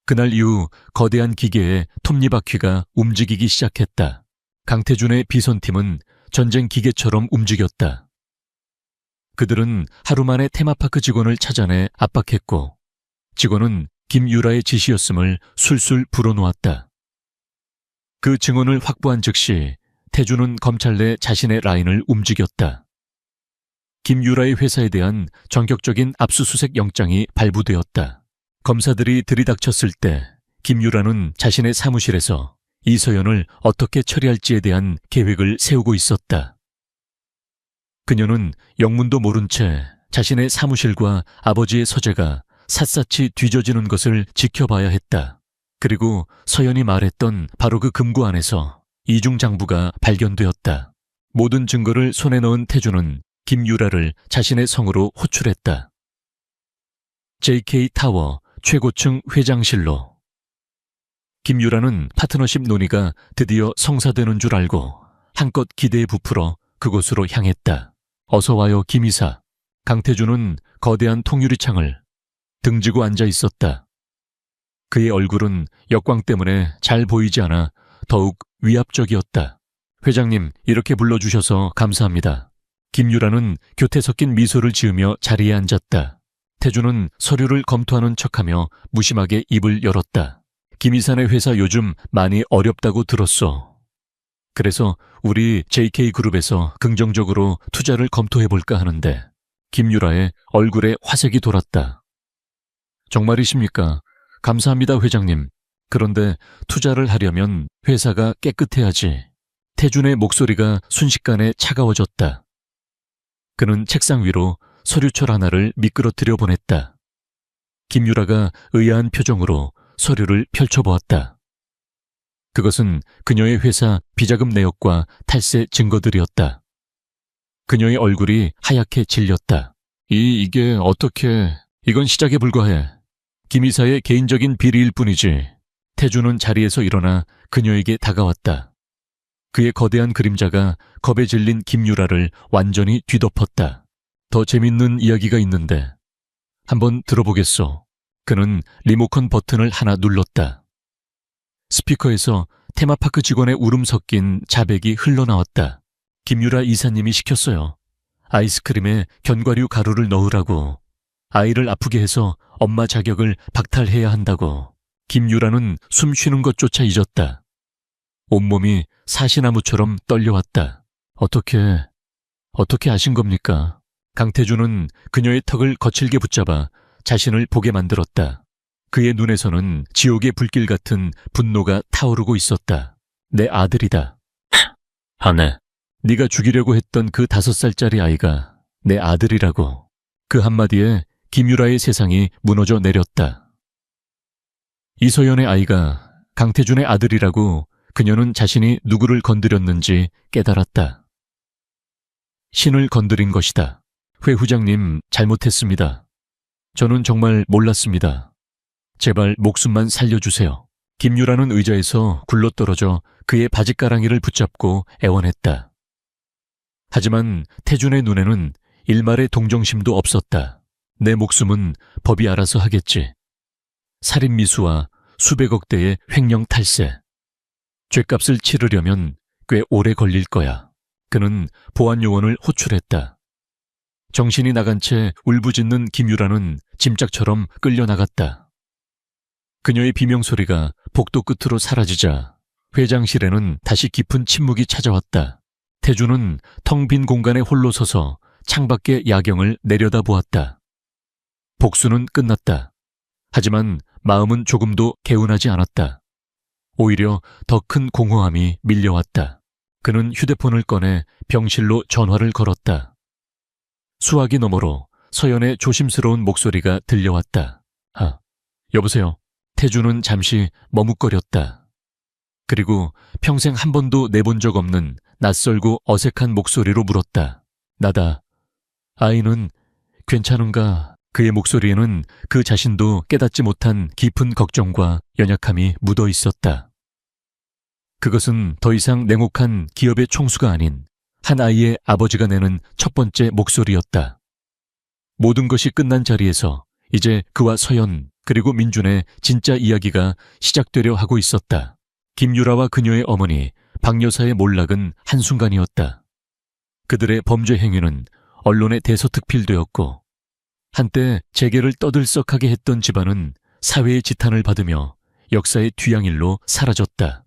그날 이후 거대한 기계의 톱니바퀴가 움직이기 시작했다. 강태준의 비선팀은 전쟁 기계처럼 움직였다. 그들은 하루 만에 테마파크 직원을 찾아내 압박했고 직원은 김유라의 지시였음을 술술 불어놓았다. 그 증언을 확보한 즉시 태준은 검찰 내 자신의 라인을 움직였다. 김유라의 회사에 대한 전격적인 압수수색 영장이 발부되었다. 검사들이 들이닥쳤을 때 김유라는 자신의 사무실에서 이서연을 어떻게 처리할지에 대한 계획을 세우고 있었다. 그녀는 영문도 모른 채 자신의 사무실과 아버지의 서재가 샅샅이 뒤져지는 것을 지켜봐야 했다. 그리고 서연이 말했던 바로 그 금고 안에서 이중 장부가 발견되었다. 모든 증거를 손에 넣은 태준은 김유라를 자신의 성으로 호출했다. JK 타워 최고층 회장실로. 김유라는 파트너십 논의가 드디어 성사되는 줄 알고 한껏 기대에 부풀어 그곳으로 향했다. 어서 와요, 김 이사. 강태준은 거대한 통유리창을 등지고 앉아 있었다. 그의 얼굴은 역광 때문에 잘 보이지 않아 더욱 위압적이었다. 회장님, 이렇게 불러주셔서 감사합니다. 김유라는 교태 섞인 미소를 지으며 자리에 앉았다. 태준은 서류를 검토하는 척하며 무심하게 입을 열었다. 김 이사네 회사 요즘 많이 어렵다고 들었어. 그래서 우리 JK그룹에서 긍정적으로 투자를 검토해볼까 하는데 김유라의 얼굴에 화색이 돌았다. 정말이십니까? 감사합니다, 회장님. 그런데 투자를 하려면 회사가 깨끗해야지. 태준의 목소리가 순식간에 차가워졌다. 그는 책상 위로 서류철 하나를 미끄러뜨려 보냈다. 김유라가 의아한 표정으로 서류를 펼쳐보았다. 그것은 그녀의 회사 비자금 내역과 탈세 증거들이었다. 그녀의 얼굴이 하얗게 질렸다. 이게 어떻게... 이건 시작에 불과해. 김 이사의 개인적인 비리일 뿐이지. 태준은 자리에서 일어나 그녀에게 다가왔다. 그의 거대한 그림자가 겁에 질린 김유라를 완전히 뒤덮었다. 더 재밌는 이야기가 있는데 한번 들어보겠소. 그는 리모컨 버튼을 하나 눌렀다. 스피커에서 테마파크 직원의 울음 섞인 자백이 흘러나왔다. 김유라 이사님이 시켰어요. 아이스크림에 견과류 가루를 넣으라고. 아이를 아프게 해서 엄마 자격을 박탈해야 한다고. 김유라는 숨 쉬는 것조차 잊었다. 온몸이 사시나무처럼 떨려왔다. 어떻게 아신 겁니까? 강태준은 그녀의 턱을 거칠게 붙잡아 자신을 보게 만들었다. 그의 눈에서는 지옥의 불길 같은 분노가 타오르고 있었다. 내 아들이다. 아내, 네가 죽이려고 했던 그 5살짜리 아이가 내 아들이라고. 그 한마디에 김유라의 세상이 무너져 내렸다. 이서연의 아이가 강태준의 아들이라고 그녀는 자신이 누구를 건드렸는지 깨달았다. 신을 건드린 것이다. 회 후장님, 잘못했습니다. 저는 정말 몰랐습니다. 제발 목숨만 살려주세요. 김유라는 의자에서 굴러떨어져 그의 바짓가랑이를 붙잡고 애원했다. 하지만 태준의 눈에는 일말의 동정심도 없었다. 내 목숨은 법이 알아서 하겠지. 살인미수와 수백억 대의 횡령 탈세. 죗값을 치르려면 꽤 오래 걸릴 거야. 그는 보안요원을 호출했다. 정신이 나간 채 울부짖는 김유라는 짐짝처럼 끌려나갔다. 그녀의 비명소리가 복도 끝으로 사라지자 회장실에는 다시 깊은 침묵이 찾아왔다. 태준은 텅 빈 공간에 홀로 서서 창밖의 야경을 내려다보았다. 복수는 끝났다. 하지만 마음은 조금도 개운하지 않았다. 오히려 더 큰 공허함이 밀려왔다. 그는 휴대폰을 꺼내 병실로 전화를 걸었다. 수화기 너머로 서연의 조심스러운 목소리가 들려왔다. 여보세요. 태준은 잠시 머뭇거렸다. 그리고 평생 한 번도 내본 적 없는 낯설고 어색한 목소리로 물었다. 나다. 아이는 괜찮은가? 그의 목소리에는 그 자신도 깨닫지 못한 깊은 걱정과 연약함이 묻어 있었다. 그것은 더 이상 냉혹한 기업의 총수가 아닌 한 아이의 아버지가 내는 첫 번째 목소리였다. 모든 것이 끝난 자리에서 이제 그와 서연 그리고 민준의 진짜 이야기가 시작되려 하고 있었다. 김유라와 그녀의 어머니 박 여사의 몰락은 한순간이었다. 그들의 범죄 행위는 언론에 대서특필되었고 한때 재계를 떠들썩하게 했던 집안은 사회의 지탄을 받으며 역사의 뒤양일로 사라졌다.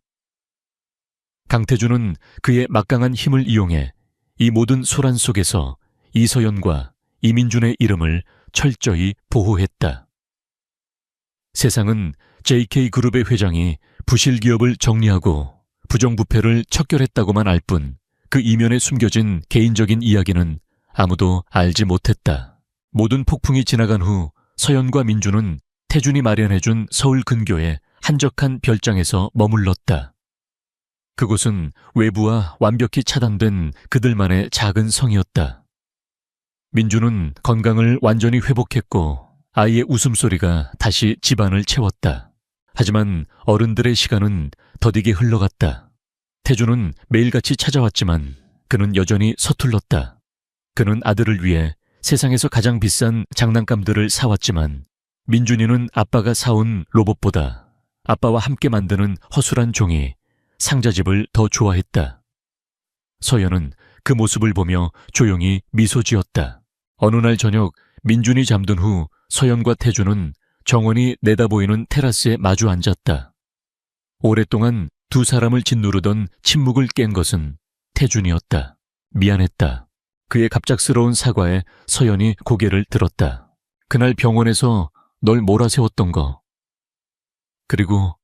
강태준은 그의 막강한 힘을 이용해 이 모든 소란 속에서 이서연과 이민준의 이름을 철저히 보호했다. 세상은 JK그룹의 회장이 부실 기업을 정리하고 부정부패를 척결했다고만 알 뿐 그 이면에 숨겨진 개인적인 이야기는 아무도 알지 못했다. 모든 폭풍이 지나간 후 서연과 민준은 태준이 마련해준 서울 근교의 한적한 별장에서 머물렀다. 그곳은 외부와 완벽히 차단된 그들만의 작은 성이었다. 민준은 건강을 완전히 회복했고 아이의 웃음소리가 다시 집안을 채웠다. 하지만 어른들의 시간은 더디게 흘러갔다. 태준은 매일같이 찾아왔지만 그는 여전히 서툴렀다. 그는 아들을 위해 세상에서 가장 비싼 장난감들을 사왔지만 민준이는 아빠가 사온 로봇보다 아빠와 함께 만드는 허술한 종이 상자집을 더 좋아했다. 서연은 그 모습을 보며 조용히 미소 지었다. 어느 날 저녁 민준이 잠든 후 서연과 태준은 정원이 내다보이는 테라스에 마주 앉았다. 오랫동안 두 사람을 짓누르던 침묵을 깬 것은 태준이었다. 미안했다. 그의 갑작스러운 사과에 서연이 고개를 들었다. 그날 병원에서 널 몰아세웠던 거. 그리고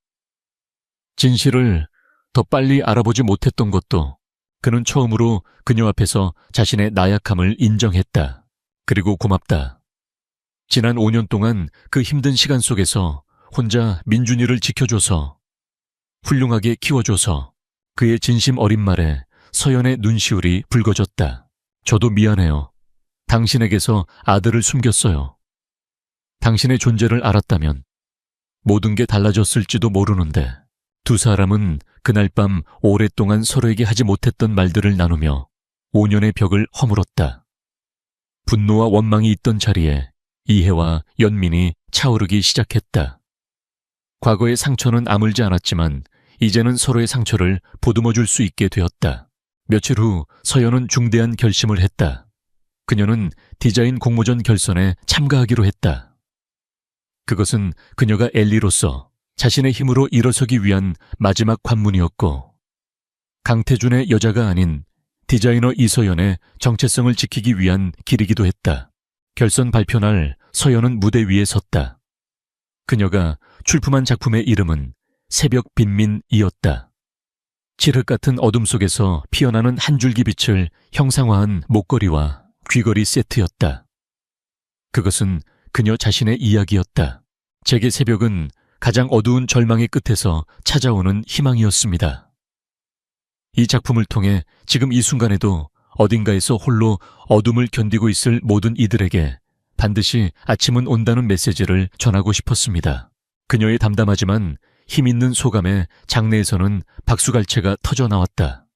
진실을 더 빨리 알아보지 못했던 것도. 그는 처음으로 그녀 앞에서 자신의 나약함을 인정했다. 그리고 고맙다. 지난 5년 동안 그 힘든 시간 속에서 혼자 민준이를 지켜줘서 훌륭하게 키워줘서. 그의 진심 어린 말에 서연의 눈시울이 붉어졌다. 저도 미안해요. 당신에게서 아들을 숨겼어요. 당신의 존재를 알았다면 모든 게 달라졌을지도 모르는데. 두 사람은 그날 밤 오랫동안 서로에게 하지 못했던 말들을 나누며 5년의 벽을 허물었다. 분노와 원망이 있던 자리에 이해와 연민이 차오르기 시작했다. 과거의 상처는 아물지 않았지만 이제는 서로의 상처를 보듬어 줄 수 있게 되었다. 며칠 후 서연은 중대한 결심을 했다. 그녀는 디자인 공모전 결선에 참가하기로 했다. 그것은 그녀가 엘리로서 자신의 힘으로 일어서기 위한 마지막 관문이었고 강태준의 여자가 아닌 디자이너 이서연의 정체성을 지키기 위한 길이기도 했다. 결선 발표 날 서연은 무대 위에 섰다. 그녀가 출품한 작품의 이름은 새벽 빈민이었다. 칠흑 같은 어둠 속에서 피어나는 한 줄기 빛을 형상화한 목걸이와 귀걸이 세트였다. 그것은 그녀 자신의 이야기였다. 제게 새벽은 가장 어두운 절망의 끝에서 찾아오는 희망이었습니다. 이 작품을 통해 지금 이 순간에도 어딘가에서 홀로 어둠을 견디고 있을 모든 이들에게 반드시 아침은 온다는 메시지를 전하고 싶었습니다. 그녀의 담담하지만 힘있는 소감에 장내에서는 박수갈채가 터져 나왔다.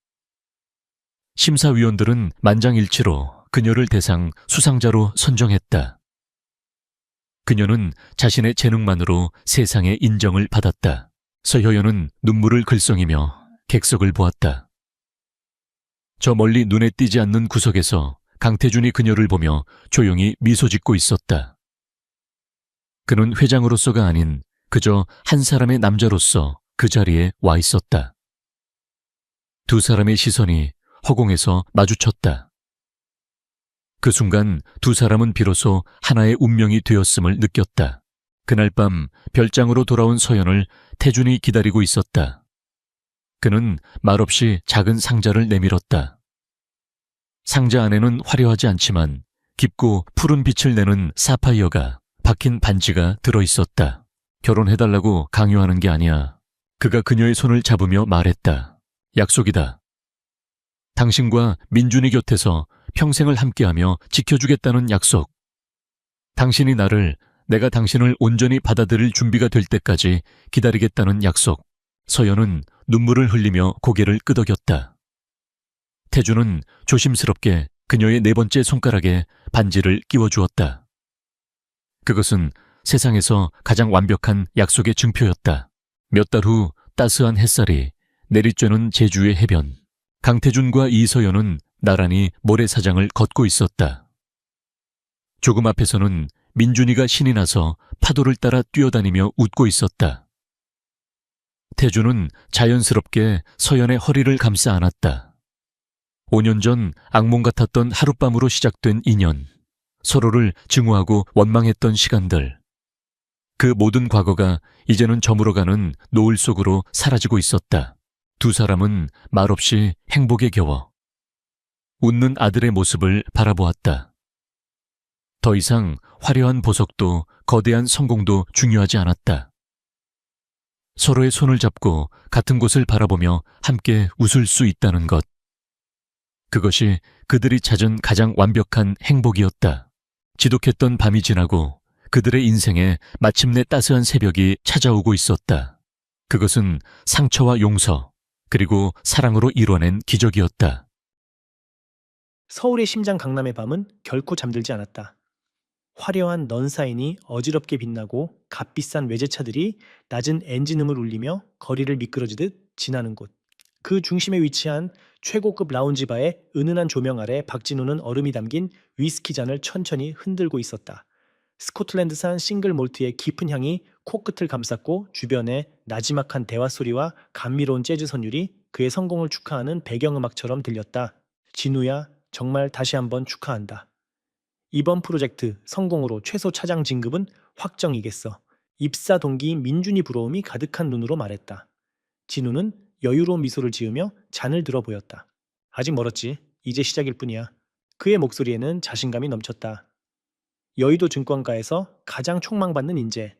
심사위원들은 만장일치로 그녀를 대상 수상자로 선정했다. 그녀는 자신의 재능만으로 세상의 인정을 받았다. 서효연은 눈물을 글썽이며 객석을 보았다. 저 멀리 눈에 띄지 않는 구석에서 강태준이 그녀를 보며 조용히 미소 짓고 있었다. 그는 회장으로서가 아닌 그저 한 사람의 남자로서 그 자리에 와 있었다. 두 사람의 시선이 허공에서 마주쳤다. 그 순간 두 사람은 비로소 하나의 운명이 되었음을 느꼈다. 그날 밤 별장으로 돌아온 서연을 태준이 기다리고 있었다. 그는 말없이 작은 상자를 내밀었다. 상자 안에는 화려하지 않지만 깊고 푸른 빛을 내는 사파이어가 박힌 반지가 들어있었다. 결혼해달라고 강요하는 게 아니야. 그가 그녀의 손을 잡으며 말했다. 약속이다. 당신과 민준이 곁에서 평생을 함께하며 지켜주겠다는 약속. 당신이 나를, 내가 당신을 온전히 받아들일 준비가 될 때까지 기다리겠다는 약속. 서연은 눈물을 흘리며 고개를 끄덕였다. 태준은 조심스럽게 그녀의 네 번째 손가락에 반지를 끼워주었다. 그것은 세상에서 가장 완벽한 약속의 증표였다. 몇 달 후 따스한 햇살이 내리쬐는 제주의 해변. 강태준과 이서연은 나란히 모래사장을 걷고 있었다. 조금 앞에서는 민준이가 신이 나서 파도를 따라 뛰어다니며 웃고 있었다. 태준은 자연스럽게 서연의 허리를 감싸 안았다. 5년 전 악몽 같았던 하룻밤으로 시작된 인연. 서로를 증오하고 원망했던 시간들. 그 모든 과거가 이제는 저물어가는 노을 속으로 사라지고 있었다. 두 사람은 말없이 행복에 겨워 웃는 아들의 모습을 바라보았다. 더 이상 화려한 보석도 거대한 성공도 중요하지 않았다. 서로의 손을 잡고 같은 곳을 바라보며 함께 웃을 수 있다는 것. 그것이 그들이 찾은 가장 완벽한 행복이었다. 지독했던 밤이 지나고 그들의 인생에 마침내 따스한 새벽이 찾아오고 있었다. 그것은 상처와 용서, 그리고 사랑으로 이뤄낸 기적이었다. 서울의 심장 강남의 밤은 결코 잠들지 않았다. 화려한 넌사인이 어지럽게 빛나고 값비싼 외제차들이 낮은 엔진음을 울리며 거리를 미끄러지듯 지나는 곳. 그 중심에 위치한 최고급 라운지 바의 은은한 조명 아래 박진우는 얼음이 담긴 위스키 잔을 천천히 흔들고 있었다. 스코틀랜드산 싱글 몰트의 깊은 향이 코끝을 감쌌고 주변에 나지막한 대화 소리와 감미로운 재즈 선율이 그의 성공을 축하하는 배경음악처럼 들렸다. 진우야, 정말 다시 한번 축하한다. 이번 프로젝트 성공으로 최소 차장 진급은 확정이겠어. 입사 동기인 민준이 부러움이 가득한 눈으로 말했다. 진우는 여유로운 미소를 지으며 잔을 들어 보였다. 아직 멀었지. 이제 시작일 뿐이야. 그의 목소리에는 자신감이 넘쳤다. 여의도 증권가에서 가장 촉망받는 인재.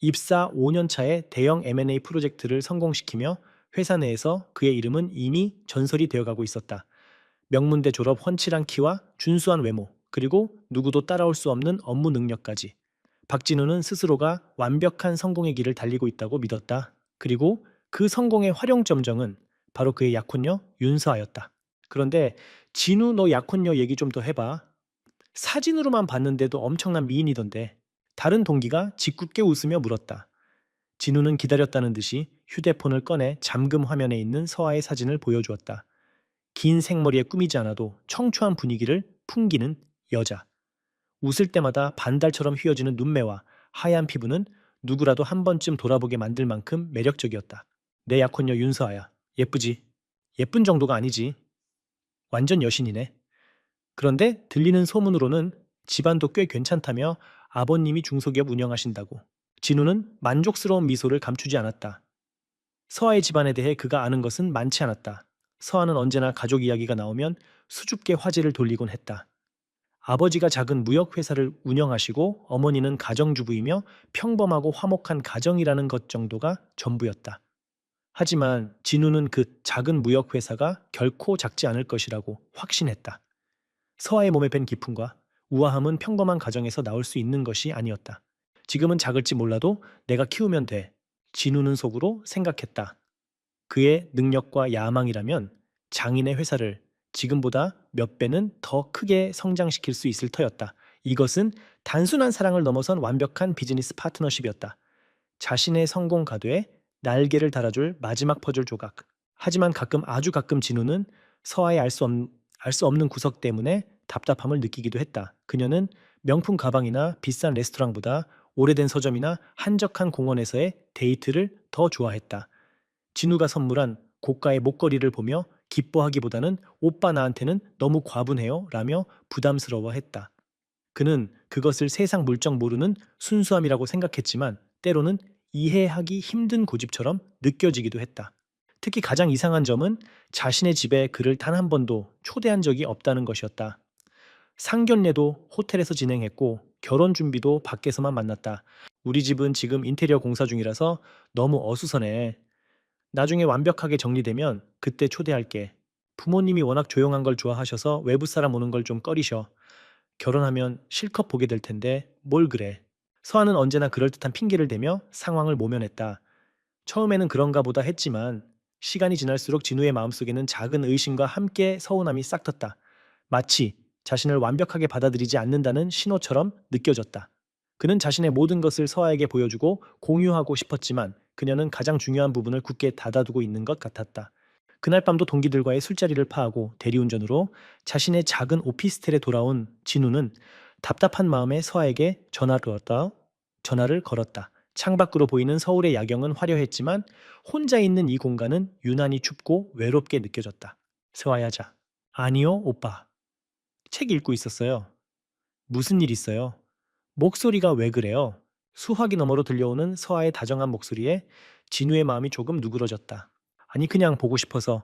입사 5년 차에 대형 M&A 프로젝트를 성공시키며 회사 내에서 그의 이름은 이미 전설이 되어가고 있었다. 명문대 졸업 훤칠한 키와 준수한 외모, 그리고 누구도 따라올 수 없는 업무 능력까지. 박진우는 스스로가 완벽한 성공의 길을 달리고 있다고 믿었다. 그리고 그 성공의 활용점정은 바로 그의 약혼녀 윤서아였다. 그런데 진우, 너 약혼녀 얘기 좀 더 해봐. 사진으로만 봤는데도 엄청난 미인이던데. 다른 동기가 짓궂게 웃으며 물었다. 진우는 기다렸다는 듯이 휴대폰을 꺼내 잠금 화면에 있는 서아의 사진을 보여주었다. 긴 생머리에 꾸미지 않아도 청초한 분위기를 풍기는 여자. 웃을 때마다 반달처럼 휘어지는 눈매와 하얀 피부는 누구라도 한 번쯤 돌아보게 만들 만큼 매력적이었다. 내 약혼녀 윤서아야. 예쁘지? 예쁜 정도가 아니지. 완전 여신이네. 그런데 들리는 소문으로는 집안도 꽤 괜찮다며 아버님이 중소기업 운영하신다고. 진우는 만족스러운 미소를 감추지 않았다. 서아의 집안에 대해 그가 아는 것은 많지 않았다. 서아는 언제나 가족 이야기가 나오면 수줍게 화제를 돌리곤 했다. 아버지가 작은 무역회사를 운영하시고 어머니는 가정주부이며 평범하고 화목한 가정이라는 것 정도가 전부였다. 하지만 진우는 그 작은 무역회사가 결코 작지 않을 것이라고 확신했다. 서아의 몸에 밴 기품과 우아함은 평범한 가정에서 나올 수 있는 것이 아니었다. 지금은 작을지 몰라도 내가 키우면 돼. 진우는 속으로 생각했다. 그의 능력과 야망이라면 장인의 회사를 지금보다 몇 배는 더 크게 성장시킬 수 있을 터였다. 이것은 단순한 사랑을 넘어선 완벽한 비즈니스 파트너십이었다. 자신의 성공 가도에 날개를 달아줄 마지막 퍼즐 조각. 하지만 가끔 아주 가끔 진우는 서아의 알 수 없는 구석 때문에 답답함을 느끼기도 했다. 그녀는 명품 가방이나 비싼 레스토랑보다 오래된 서점이나 한적한 공원에서의 데이트를 더 좋아했다. 진우가 선물한 고가의 목걸이를 보며 기뻐하기보다는 오빠 나한테는 너무 과분해요 라며 부담스러워했다. 그는 그것을 세상 물정 모르는 순수함이라고 생각했지만 때로는 이해하기 힘든 고집처럼 느껴지기도 했다. 특히 가장 이상한 점은 자신의 집에 그를 단 한 번도 초대한 적이 없다는 것이었다. 상견례도 호텔에서 진행했고 결혼 준비도 밖에서만 만났다. 우리 집은 지금 인테리어 공사 중이라서 너무 어수선해. 나중에 완벽하게 정리되면 그때 초대할게. 부모님이 워낙 조용한 걸 좋아하셔서 외부 사람 오는 걸 좀 꺼리셔. 결혼하면 실컷 보게 될 텐데 뭘 그래. 서아는 언제나 그럴듯한 핑계를 대며 상황을 모면했다. 처음에는 그런가 보다 했지만 시간이 지날수록 진우의 마음속에는 작은 의심과 함께 서운함이 싹텄다. 마치 자신을 완벽하게 받아들이지 않는다는 신호처럼 느껴졌다. 그는 자신의 모든 것을 서아에게 보여주고 공유하고 싶었지만 그녀는 가장 중요한 부분을 굳게 닫아두고 있는 것 같았다. 그날 밤도 동기들과의 술자리를 파하고 대리운전으로 자신의 작은 오피스텔에 돌아온 진우는 답답한 마음에 서아에게 전화를 걸었다. 창밖으로 보이는 서울의 야경은 화려했지만 혼자 있는 이 공간은 유난히 춥고 외롭게 느껴졌다. 서아야 자. 아니요, 오빠. 책 읽고 있었어요. 무슨 일 있어요? 목소리가 왜 그래요? 수화기 너머로 들려오는 서아의 다정한 목소리에 진우의 마음이 조금 누그러졌다. 아니 그냥 보고 싶어서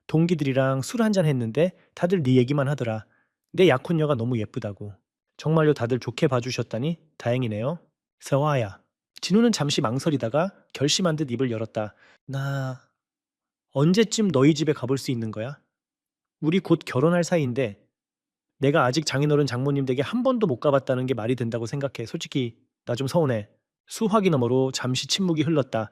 동기들이랑 술 한잔 했는데 다들 네 얘기만 하더라. 내 약혼녀가 너무 예쁘다고. 정말로 다들 좋게 봐주셨다니 다행이네요. 서아야. 진우는 잠시 망설이다가 결심한 듯 입을 열었다. 나 언제쯤 너희 집에 가볼 수 있는 거야? 우리 곧 결혼할 사이인데 내가 아직 장인어른 장모님 댁에 한 번도 못 가봤다는 게 말이 된다고 생각해. 솔직히 나 좀 서운해. 수화기 너머로 잠시 침묵이 흘렀다.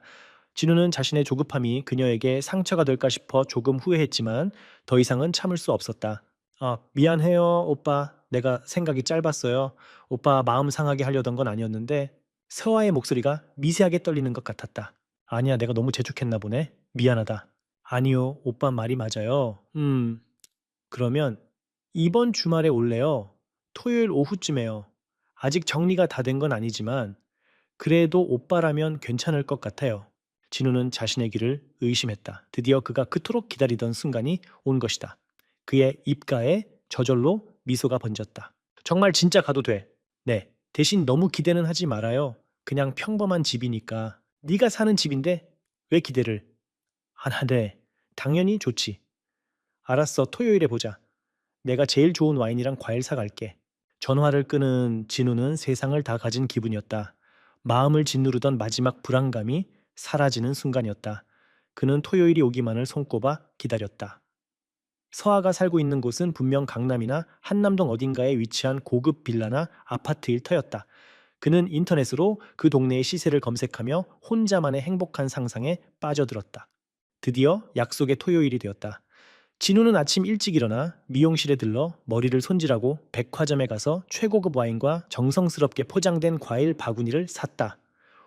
진우는 자신의 조급함이 그녀에게 상처가 될까 싶어 조금 후회했지만 더 이상은 참을 수 없었다. 아, 미안해요, 오빠. 내가 생각이 짧았어요. 오빠 마음 상하게 하려던 건 아니었는데 서아의 목소리가 미세하게 떨리는 것 같았다. 아니야, 내가 너무 재촉했나 보네. 미안하다. 아니요, 오빠 말이 맞아요. 그러면 이번 주말에 올래요? 토요일 오후쯤에요. 아직 정리가 다 된 건 아니지만 그래도 오빠라면 괜찮을 것 같아요. 진우는 자신의 길을 의심했다. 드디어 그가 그토록 기다리던 순간이 온 것이다. 그의 입가에 저절로 미소가 번졌다. 정말 진짜 가도 돼. 네. 대신 너무 기대는 하지 말아요. 그냥 평범한 집이니까. 네가 사는 집인데 왜 기대를? 아, 네. 당연히 좋지. 알았어. 토요일에 보자. 내가 제일 좋은 와인이랑 과일 사갈게. 전화를 끄는 진우는 세상을 다 가진 기분이었다. 마음을 짓누르던 마지막 불안감이 사라지는 순간이었다. 그는 토요일이 오기만을 손꼽아 기다렸다. 서아가 살고 있는 곳은 분명 강남이나 한남동 어딘가에 위치한 고급 빌라나 아파트일 터였다. 그는 인터넷으로 그 동네의 시세를 검색하며 혼자만의 행복한 상상에 빠져들었다. 드디어 약속의 토요일이 되었다. 진우는 아침 일찍 일어나 미용실에 들러 머리를 손질하고 백화점에 가서 최고급 와인과 정성스럽게 포장된 과일 바구니를 샀다.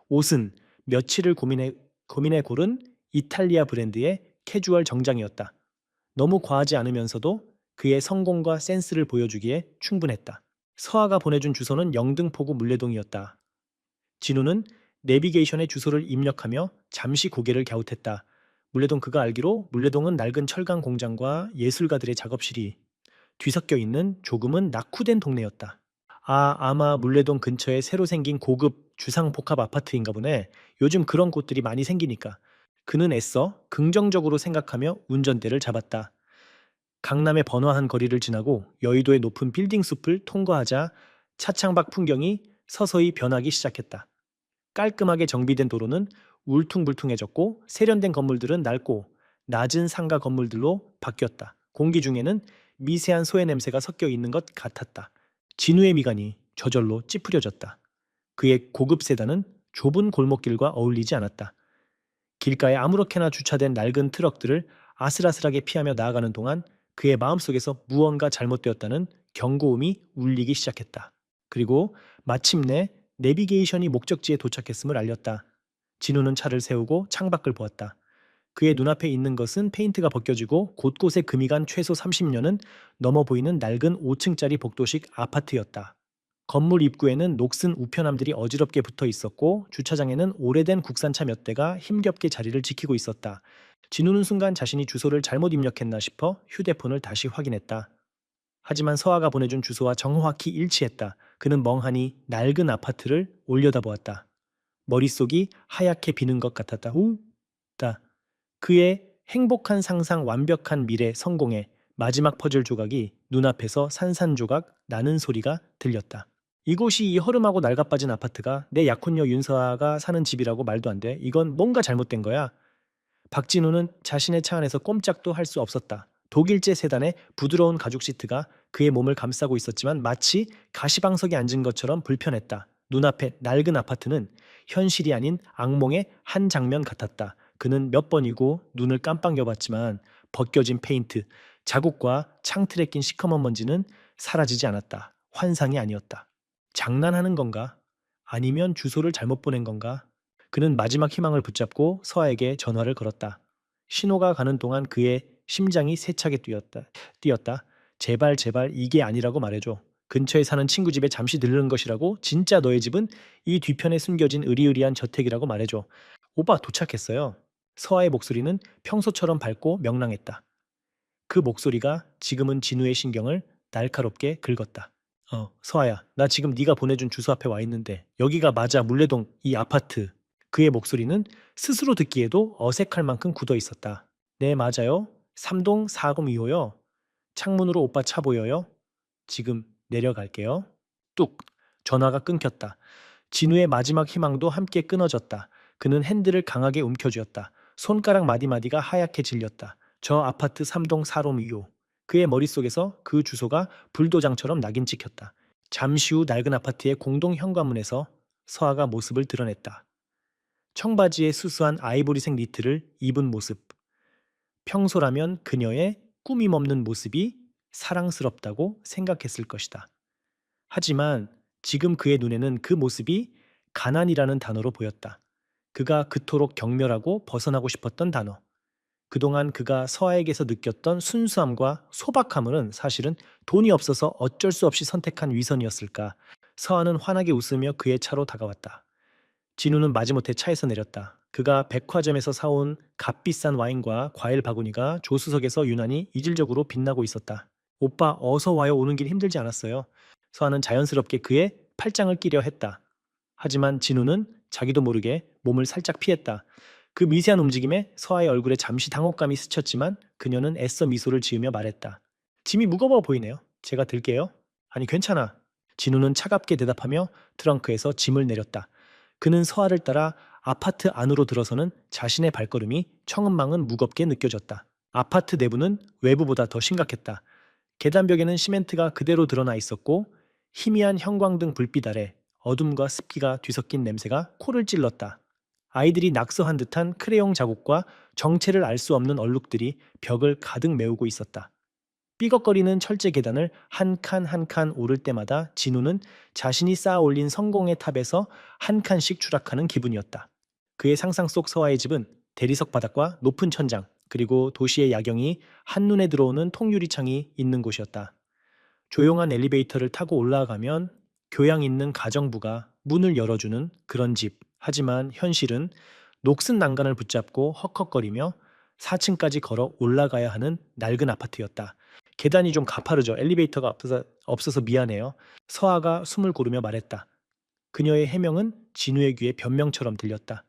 옷은 며칠을 고민해 고른 이탈리아 브랜드의 캐주얼 정장이었다. 너무 과하지 않으면서도 그의 성공과 센스를 보여주기에 충분했다. 서아가 보내준 주소는 영등포구 물레동이었다. 진우는 내비게이션에 주소를 입력하며 잠시 고개를 갸웃했다. 물레동 그가 알기로 물레동은 낡은 철강 공장과 예술가들의 작업실이 뒤섞여 있는 조금은 낙후된 동네였다. 아마 물레동 근처에 새로 생긴 고급 주상복합 아파트인가 보네. 요즘 그런 곳들이 많이 생기니까. 그는 애써 긍정적으로 생각하며 운전대를 잡았다. 강남의 번화한 거리를 지나고 여의도의 높은 빌딩 숲을 통과하자 차창밖 풍경이 서서히 변하기 시작했다. 깔끔하게 정비된 도로는 울퉁불퉁해졌고 세련된 건물들은 낡고 낮은 상가 건물들로 바뀌었다. 공기 중에는 미세한 소해 냄새가 섞여 있는 것 같았다. 진우의 미간이 저절로 찌푸려졌다. 그의 고급 세단은 좁은 골목길과 어울리지 않았다. 길가에 아무렇게나 주차된 낡은 트럭들을 아슬아슬하게 피하며 나아가는 동안 그의 마음속에서 무언가 잘못되었다는 경고음이 울리기 시작했다. 그리고 마침내 내비게이션이 목적지에 도착했음을 알렸다. 진우는 차를 세우고 창밖을 보았다. 그의 눈앞에 있는 것은 페인트가 벗겨지고 곳곳에 금이 간 최소 30년은 넘어 보이는 낡은 5층짜리 복도식 아파트였다. 건물 입구에는 녹슨 우편함들이 어지럽게 붙어 있었고 주차장에는 오래된 국산차 몇 대가 힘겹게 자리를 지키고 있었다. 진우는 순간 자신이 주소를 잘못 입력했나 싶어 휴대폰을 다시 확인했다. 하지만 서아가 보내준 주소와 정확히 일치했다. 그는 멍하니 낡은 아파트를 올려다보았다. 머릿속이 하얗게 비는 것 같았다. 다. 그의 행복한 상상, 완벽한 미래, 성공의 마지막 퍼즐 조각이 눈앞에서 산산조각 나는 소리가 들렸다. 이곳이 이 허름하고 낡아빠진 아파트가 내 약혼녀 윤서아가 사는 집이라고 말도 안 돼. 이건 뭔가 잘못된 거야. 박진우는 자신의 차 안에서 꼼짝도 할 수 없었다. 독일제 세단의 부드러운 가죽 시트가 그의 몸을 감싸고 있었지만 마치 가시방석에 앉은 것처럼 불편했다. 눈앞의 낡은 아파트는 현실이 아닌 악몽의 한 장면 같았다. 그는 몇 번이고 눈을 깜빡 여봤지만 벗겨진 페인트, 자국과 창틀에 낀 시커먼 먼지는 사라지지 않았다. 환상이 아니었다. 장난하는 건가? 아니면 주소를 잘못 보낸 건가? 그는 마지막 희망을 붙잡고 서아에게 전화를 걸었다. 신호가 가는 동안 그의 심장이 세차게 뛰었다. 제발 제발 이게 아니라고 말해줘. 근처에 사는 친구 집에 잠시 들르는 것이라고. 진짜 너의 집은 이 뒤편에 숨겨진 으리으리한 저택이라고 말해줘. 오빠 도착했어요. 서아의 목소리는 평소처럼 밝고 명랑했다. 그 목소리가 지금은 진우의 신경을 날카롭게 긁었다. 서아야, 나 지금 네가 보내준 주소 앞에 와 있는데 여기가 맞아, 물레동 이 아파트. 그의 목소리는 스스로 듣기에도 어색할 만큼 굳어 있었다. 네, 맞아요. 3동 4025요. 창문으로 오빠 차 보여요? 지금 내려갈게요. 뚝. 전화가 끊겼다. 진우의 마지막 희망도 함께 끊어졌다. 그는 핸들을 강하게 움켜쥐었다. 손가락 마디마디가 하얗게 질렸다. 저 아파트 3동 4025. 그의 머릿속에서 그 주소가 불도장처럼 낙인 찍혔다. 잠시 후 낡은 아파트의 공동 현관문에서 서아가 모습을 드러냈다. 청바지에 수수한 아이보리색 니트를 입은 모습. 평소라면 그녀의 꾸밈 없는 모습이 사랑스럽다고 생각했을 것이다. 하지만 지금 그의 눈에는 그 모습이 가난이라는 단어로 보였다. 그가 그토록 경멸하고 벗어나고 싶었던 단어. 그동안 그가 서아에게서 느꼈던 순수함과 소박함은 사실은 돈이 없어서 어쩔 수 없이 선택한 위선이었을까. 서아는 환하게 웃으며 그의 차로 다가왔다. 진우는 마지못해 차에서 내렸다. 그가 백화점에서 사온 값비싼 와인과 과일 바구니가 조수석에서 유난히 이질적으로 빛나고 있었다. 오빠 어서 와요. 오는 길 힘들지 않았어요. 서아는 자연스럽게 그의 팔짱을 끼려 했다. 하지만 진우는 자기도 모르게 몸을 살짝 피했다. 그 미세한 움직임에 서아의 얼굴에 잠시 당혹감이 스쳤지만 그녀는 애써 미소를 지으며 말했다. 짐이 무거워 보이네요. 제가 들게요. 아니 괜찮아. 진우는 차갑게 대답하며 트렁크에서 짐을 내렸다. 그는 서아를 따라 아파트 안으로 들어서는 자신의 발걸음이 청은망은 무겁게 느껴졌다. 아파트 내부는 외부보다 더 심각했다. 계단벽에는 시멘트가 그대로 드러나 있었고 희미한 형광등 불빛 아래 어둠과 습기가 뒤섞인 냄새가 코를 찔렀다. 아이들이 낙서한 듯한 크레용 자국과 정체를 알 수 없는 얼룩들이 벽을 가득 메우고 있었다. 삐걱거리는 철제 계단을 한 칸 한 칸 오를 때마다 진우는 자신이 쌓아 올린 성공의 탑에서 한 칸씩 추락하는 기분이었다. 그의 상상 속 서아의 집은 대리석 바닥과 높은 천장, 그리고 도시의 야경이 한눈에 들어오는 통유리창이 있는 곳이었다. 조용한 엘리베이터를 타고 올라가면 교양 있는 가정부가 문을 열어주는 그런 집. 하지만 현실은 녹슨 난간을 붙잡고 헉헉거리며 4층까지 걸어 올라가야 하는 낡은 아파트였다. 계단이 좀 가파르죠. 엘리베이터가 없어서 미안해요. 서아가 숨을 고르며 말했다. 그녀의 해명은 진우의 귀에 변명처럼 들렸다.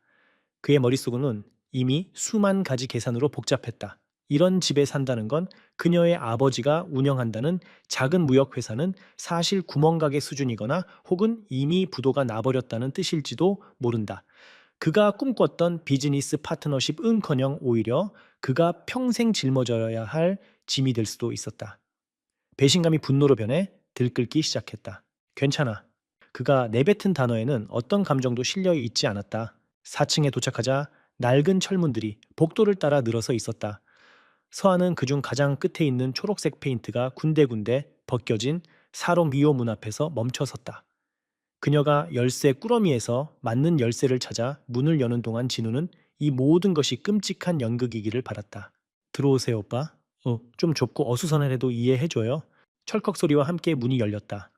그의 머릿속은 이미 수만 가지 계산으로 복잡했다. 이런 집에 산다는 건 그녀의 아버지가 운영한다는 작은 무역회사는 사실 구멍가게 수준이거나 혹은 이미 부도가 나버렸다는 뜻일지도 모른다. 그가 꿈꿨던 비즈니스 파트너십은커녕 오히려 그가 평생 짊어져야 할 짐이 될 수도 있었다. 배신감이 분노로 변해 들끓기 시작했다. 괜찮아. 그가 내뱉은 단어에는 어떤 감정도 실려 있지 않았다. 4층에 도착하자 낡은 철문들이 복도를 따라 늘어서 있었다. 서하는 그중 가장 끝에 있는 초록색 페인트가 군데군데 벗겨진 사로 미호 문 앞에서 멈춰 섰다. 그녀가 열쇠 꾸러미에서 맞는 열쇠를 찾아 문을 여는 동안 진우는 이 모든 것이 끔찍한 연극이기를 바랐다. 들어오세요, 오빠. 좀 좁고 어수선해도 이해해줘요. 철컥 소리와 함께 문이 열렸다.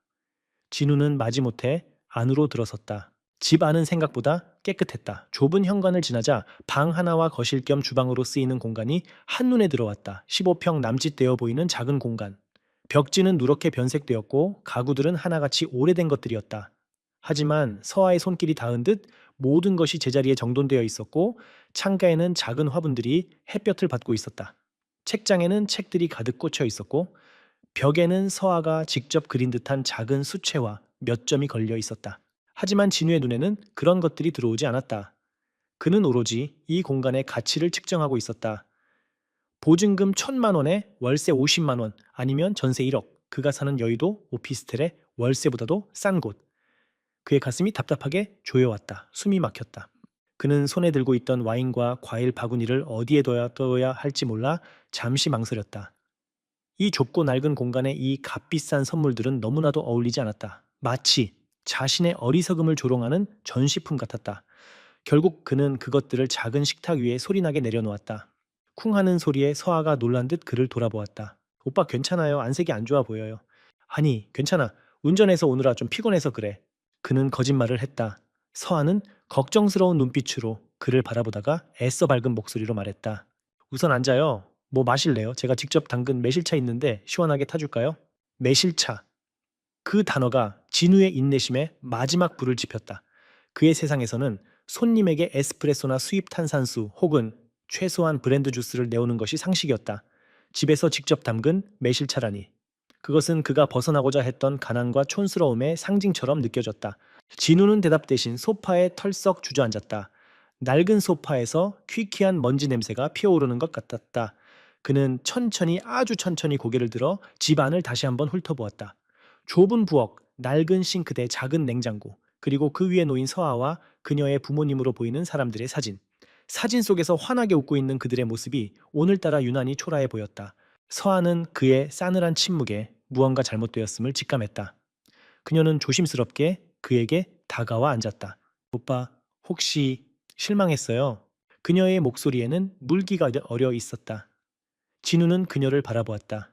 진우는 마지못해 안으로 들어섰다. 집 안은 생각보다 깨끗했다. 좁은 현관을 지나자 방 하나와 거실 겸 주방으로 쓰이는 공간이 한눈에 들어왔다. 15평 남짓되어 보이는 작은 공간. 벽지는 누렇게 변색되었고 가구들은 하나같이 오래된 것들이었다. 하지만 서아의 손길이 닿은 듯 모든 것이 제자리에 정돈되어 있었고 창가에는 작은 화분들이 햇볕을 받고 있었다. 책장에는 책들이 가득 꽂혀 있었고 벽에는 서아가 직접 그린 듯한 작은 수채화 몇 점이 걸려 있었다. 하지만 진우의 눈에는 그런 것들이 들어오지 않았다. 그는 오로지 이 공간의 가치를 측정하고 있었다. 보증금 1,000만 원에 월세 50만 원 아니면 전세 1억. 그가 사는 여의도 오피스텔의 월세보다도 싼 곳. 그의 가슴이 답답하게 조여왔다. 숨이 막혔다. 그는 손에 들고 있던 와인과 과일 바구니를 어디에 둬야 할지 몰라 잠시 망설였다. 이 좁고 낡은 공간에 이 값비싼 선물들은 너무나도 어울리지 않았다. 마치 자신의 어리석음을 조롱하는 전시품 같았다. 결국 그는 그것들을 작은 식탁 위에 소리나게 내려놓았다. 쿵 하는 소리에 서아가 놀란 듯 그를 돌아보았다. 오빠 괜찮아요. 안색이 안 좋아 보여요. 아니, 괜찮아. 운전해서 오느라 좀 피곤해서 그래. 그는 거짓말을 했다. 서아는 걱정스러운 눈빛으로 그를 바라보다가 애써 밝은 목소리로 말했다. 우선 앉아요. 뭐 마실래요? 제가 직접 담근 매실차 있는데 시원하게 타줄까요? 매실차. 그 단어가 진우의 인내심에 마지막 불을 지폈다. 그의 세상에서는 손님에게 에스프레소나 수입 탄산수 혹은 최소한 브랜드 주스를 내오는 것이 상식이었다. 집에서 직접 담근 매실차라니. 그것은 그가 벗어나고자 했던 가난과 촌스러움의 상징처럼 느껴졌다. 진우는 대답 대신 소파에 털썩 주저앉았다. 낡은 소파에서 퀴퀴한 먼지 냄새가 피어오르는 것 같았다. 그는 천천히 아주 천천히 고개를 들어 집 안을 다시 한번 훑어보았다. 좁은 부엌, 낡은 싱크대, 작은 냉장고, 그리고 그 위에 놓인 서아와 그녀의 부모님으로 보이는 사람들의 사진. 사진 속에서 환하게 웃고 있는 그들의 모습이 오늘따라 유난히 초라해 보였다. 서아는 그의 싸늘한 침묵에 무언가 잘못되었음을 직감했다. 그녀는 조심스럽게 그에게 다가와 앉았다. 오빠, 혹시 실망했어요? 그녀의 목소리에는 물기가 어려 있었다. 진우는 그녀를 바라보았다.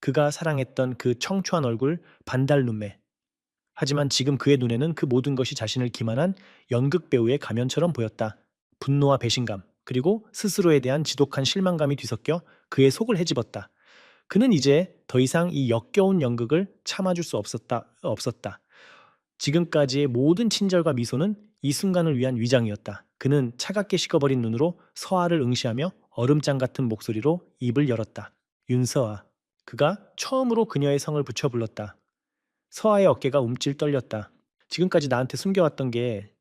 그가 사랑했던 그 청초한 얼굴, 반달 눈매. 하지만 지금 그의 눈에는 그 모든 것이 자신을 기만한 연극 배우의 가면처럼 보였다. 분노와 배신감, 그리고 스스로에 대한 지독한 실망감이 뒤섞여 그의 속을 헤집었다. 그는 이제 더 이상 이 역겨운 연극을 참아줄 수 없었다. 지금까지의 모든 친절과 미소는 이 순간을 위한 위장이었다. 그는 차갑게 식어버린 눈으로 서아를 응시하며 얼음장 같은 목소리로 입을 열었다. 윤서아. 그가 처음으로 그녀의 성을 붙여 불렀다. 서아의 어깨가 움찔 떨렸다. 지금까지 나한테 숨겨왔던 게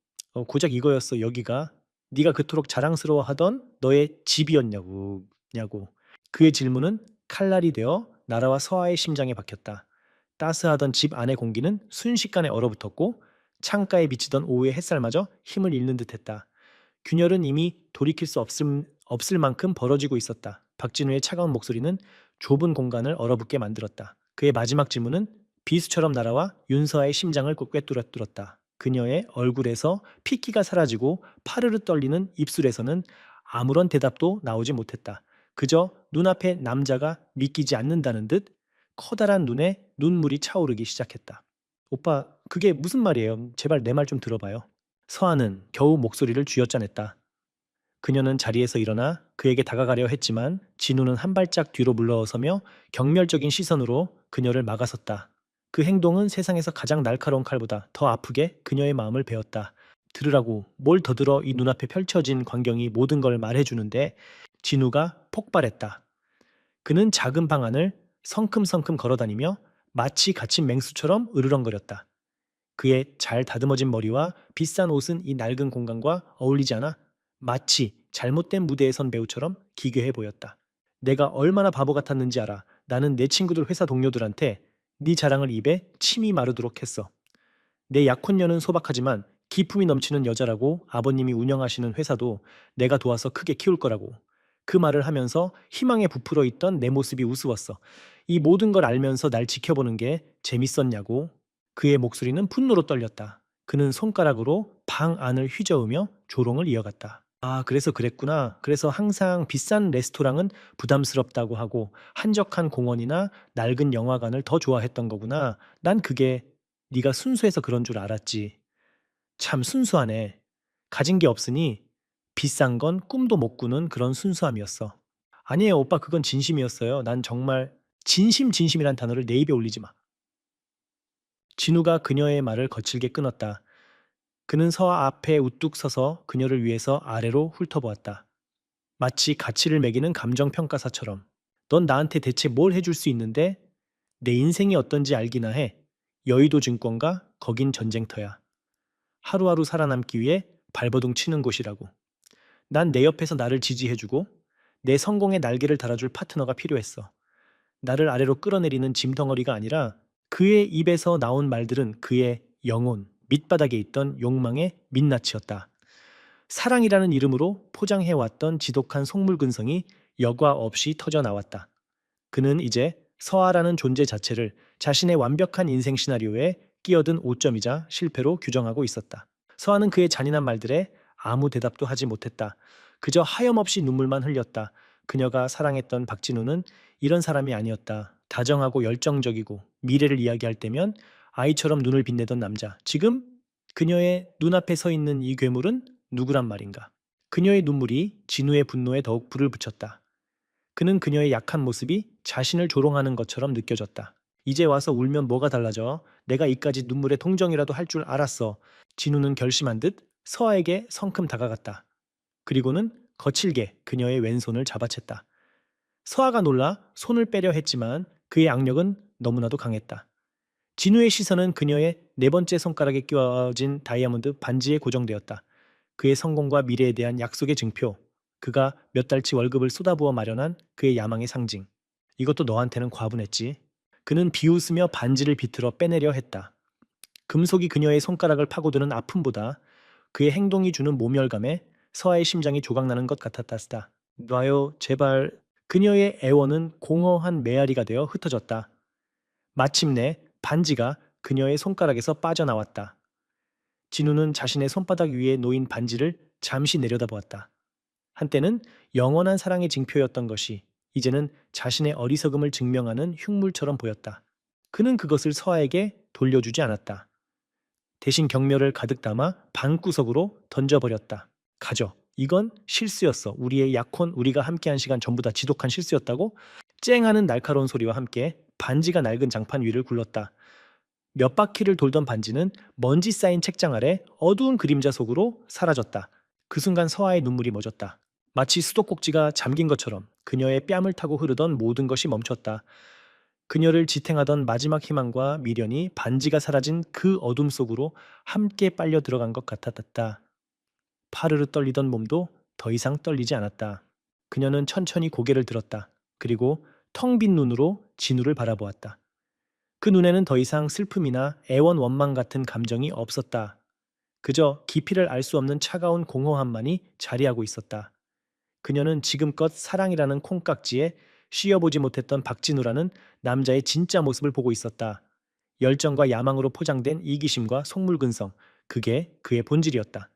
고작 이거였어. 여기가 네가 그토록 자랑스러워하던 너의 집이었냐고. 그의 질문은 칼날이 되어 나라와 서아의 심장에 박혔다. 따스하던 집 안의 공기는 순식간에 얼어붙었고 창가에 비치던 오후의 햇살마저 힘을 잃는 듯했다. 균열은 이미 돌이킬 수 없을 만큼 벌어지고 있었다. 박진우의 차가운 목소리는 좁은 공간을 얼어붙게 만들었다. 그의 마지막 질문은 비수처럼 날아와 윤서아의 심장을 꿰뚫었다. 그녀의 얼굴에서 핏기가 사라지고 파르르 떨리는 입술에서는 아무런 대답도 나오지 못했다. 그저 눈앞에 남자가 믿기지 않는다는 듯 커다란 눈에 눈물이 차오르기 시작했다. 오빠, 그게 무슨 말이에요? 제발 내 말 좀 들어봐요. 서아는 겨우 목소리를 쥐어짜냈다. 그녀는 자리에서 일어나 그에게 다가가려 했지만 진우는 한 발짝 뒤로 물러서며 경멸적인 시선으로 그녀를 막아섰다. 그 행동은 세상에서 가장 날카로운 칼보다 더 아프게 그녀의 마음을 베었다. 들으라고, 뭘 더 들어. 이 눈앞에 펼쳐진 광경이 모든 걸 말해주는데. 진우가 폭발했다. 그는 작은 방 안을 성큼성큼 걸어다니며 마치 갇힌 맹수처럼 으르렁거렸다. 그의 잘 다듬어진 머리와 비싼 옷은 이 낡은 공간과 어울리지 않아 마치 잘못된 무대에 선 배우처럼 기괴해 보였다. 내가 얼마나 바보 같았는지 알아. 나는 내 친구들 회사 동료들한테 네 자랑을 입에 침이 마르도록 했어. 내 약혼녀는 소박하지만 기품이 넘치는 여자라고, 아버님이 운영하시는 회사도 내가 도와서 크게 키울 거라고. 그 말을 하면서 희망에 부풀어 있던 내 모습이 우스웠어. 이 모든 걸 알면서 날 지켜보는 게 재밌었냐고. 그의 목소리는 분노로 떨렸다. 그는 손가락으로 방 안을 휘저으며 조롱을 이어갔다. 아, 그래서 그랬구나. 그래서 항상 비싼 레스토랑은 부담스럽다고 하고 한적한 공원이나 낡은 영화관을 더 좋아했던 거구나. 난 그게 네가 순수해서 그런 줄 알았지. 참 순수하네. 가진 게 없으니 비싼 건 꿈도 못 꾸는 그런 순수함이었어. 아니에요, 오빠. 그건 진심이었어요. 난 정말 진심이란 단어를 내 입에 올리지 마. 진우가 그녀의 말을 거칠게 끊었다. 그는 서아 앞에 우뚝 서서 그녀를 위해서 아래로 훑어보았다. 마치 가치를 매기는 감정평가사처럼. 넌 나한테 대체 뭘 해줄 수 있는데? 내 인생이 어떤지 알기나 해. 여의도 증권가, 거긴 전쟁터야. 하루하루 살아남기 위해 발버둥 치는 곳이라고. 난 내 옆에서 나를 지지해주고 내 성공의 날개를 달아줄 파트너가 필요했어. 나를 아래로 끌어내리는 짐덩어리가 아니라. 그의 입에서 나온 말들은 그의 영혼, 밑바닥에 있던 욕망의 민낯이었다. 사랑이라는 이름으로 포장해왔던 지독한 속물근성이 여과 없이 터져 나왔다. 그는 이제 서아라는 존재 자체를 자신의 완벽한 인생 시나리오에 끼어든 오점이자 실패로 규정하고 있었다. 서아는 그의 잔인한 말들에 아무 대답도 하지 못했다. 그저 하염없이 눈물만 흘렸다. 그녀가 사랑했던 박진우는 이런 사람이 아니었다. 다정하고 열정적이고 미래를 이야기할 때면 아이처럼 눈을 빛내던 남자. 지금 그녀의 눈앞에 서 있는 이 괴물은 누구란 말인가? 그녀의 눈물이 진우의 분노에 더욱 불을 붙였다. 그는 그녀의 약한 모습이 자신을 조롱하는 것처럼 느껴졌다. 이제 와서 울면 뭐가 달라져? 내가 이까지 눈물의 동정이라도 할 줄 알았어. 진우는 결심한 듯 서아에게 성큼 다가갔다. 그리고는 거칠게 그녀의 왼손을 잡아챘다. 서아가 놀라 손을 빼려 했지만 그의 악력은 너무나도 강했다. 진우의 시선은 그녀의 네 번째 손가락에 끼워진 다이아몬드 반지에 고정되었다. 그의 성공과 미래에 대한 약속의 증표. 그가 몇 달치 월급을 쏟아부어 마련한 그의 야망의 상징. 이것도 너한테는 과분했지. 그는 비웃으며 반지를 비틀어 빼내려 했다. 금속이 그녀의 손가락을 파고드는 아픔보다 그의 행동이 주는 모멸감에 서아의 심장이 조각나는 것 같았다. 놔요, 제발. 그녀의 애원은 공허한 메아리가 되어 흩어졌다. 마침내 반지가 그녀의 손가락에서 빠져나왔다. 진우는 자신의 손바닥 위에 놓인 반지를 잠시 내려다보았다. 한때는 영원한 사랑의 징표였던 것이 이제는 자신의 어리석음을 증명하는 흉물처럼 보였다. 그는 그것을 서아에게 돌려주지 않았다. 대신 경멸을 가득 담아 방구석으로 던져버렸다. 가져. 이건 실수였어. 우리의 약혼, 우리가 함께한 시간 전부 다 지독한 실수였다고? 쨍하는 날카로운 소리와 함께 반지가 낡은 장판 위를 굴렀다. 몇 바퀴를 돌던 반지는 먼지 쌓인 책장 아래 어두운 그림자 속으로 사라졌다. 그 순간 서아의 눈물이 멎었다. 마치 수도꼭지가 잠긴 것처럼 그녀의 뺨을 타고 흐르던 모든 것이 멈췄다. 그녀를 지탱하던 마지막 희망과 미련이 반지가 사라진 그 어둠 속으로 함께 빨려 들어간 것 같았다. 파르르 떨리던 몸도 더 이상 떨리지 않았다. 그녀는 천천히 고개를 들었다. 그리고 텅 빈 눈으로 진우를 바라보았다. 그 눈에는 더 이상 슬픔이나 애원 원망 같은 감정이 없었다. 그저 깊이를 알 수 없는 차가운 공허함만이 자리하고 있었다. 그녀는 지금껏 사랑이라는 콩깍지에 씌어보지 못했던 박진우라는 남자의 진짜 모습을 보고 있었다. 열정과 야망으로 포장된 이기심과 속물근성, 그게 그의 본질이었다.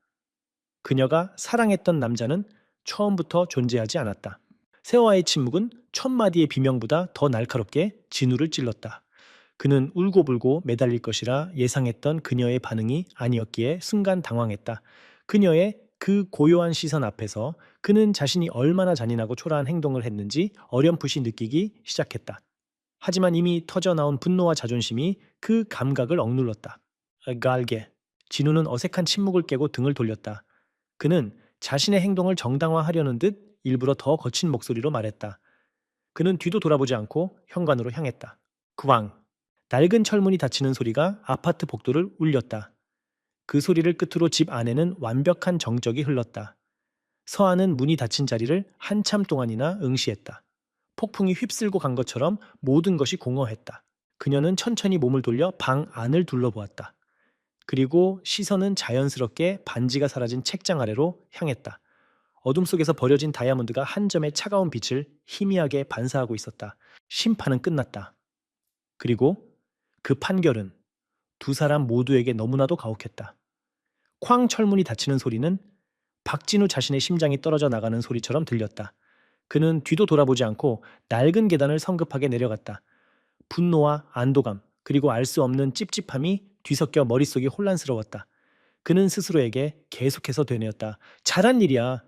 그녀가 사랑했던 남자는 처음부터 존재하지 않았다. 세화의 침묵은 천마디의 비명보다 더 날카롭게 진우를 찔렀다. 그는 울고불고 매달릴 것이라 예상했던 그녀의 반응이 아니었기에 순간 당황했다. 그녀의 그 고요한 시선 앞에서 그는 자신이 얼마나 잔인하고 초라한 행동을 했는지 어렴풋이 느끼기 시작했다. 하지만 이미 터져나온 분노와 자존심이 그 감각을 억눌렀다. 갈게. 진우는 어색한 침묵을 깨고 등을 돌렸다. 그는 자신의 행동을 정당화하려는 듯 일부러 더 거친 목소리로 말했다. 그는 뒤도 돌아보지 않고 현관으로 향했다. 구왕. 낡은 철문이 닫히는 소리가 아파트 복도를 울렸다. 그 소리를 끝으로 집 안에는 완벽한 정적이 흘렀다. 서한은 문이 닫힌 자리를 한참 동안이나 응시했다. 폭풍이 휩쓸고 간 것처럼 모든 것이 공허했다. 그녀는 천천히 몸을 돌려 방 안을 둘러보았다. 그리고 시선은 자연스럽게 반지가 사라진 책장 아래로 향했다. 어둠 속에서 버려진 다이아몬드가 한 점의 차가운 빛을 희미하게 반사하고 있었다. 심판은 끝났다. 그리고 그 판결은 두 사람 모두에게 너무나도 가혹했다. 쾅 철문이 닫히는 소리는 박진우 자신의 심장이 떨어져 나가는 소리처럼 들렸다. 그는 뒤도 돌아보지 않고 낡은 계단을 성급하게 내려갔다. 분노와 안도감, 그리고 알 수 없는 찝찝함이 뒤섞여 머릿속이 혼란스러웠다. 그는 스스로에게 계속해서 되뇌었다. 잘한 일이야.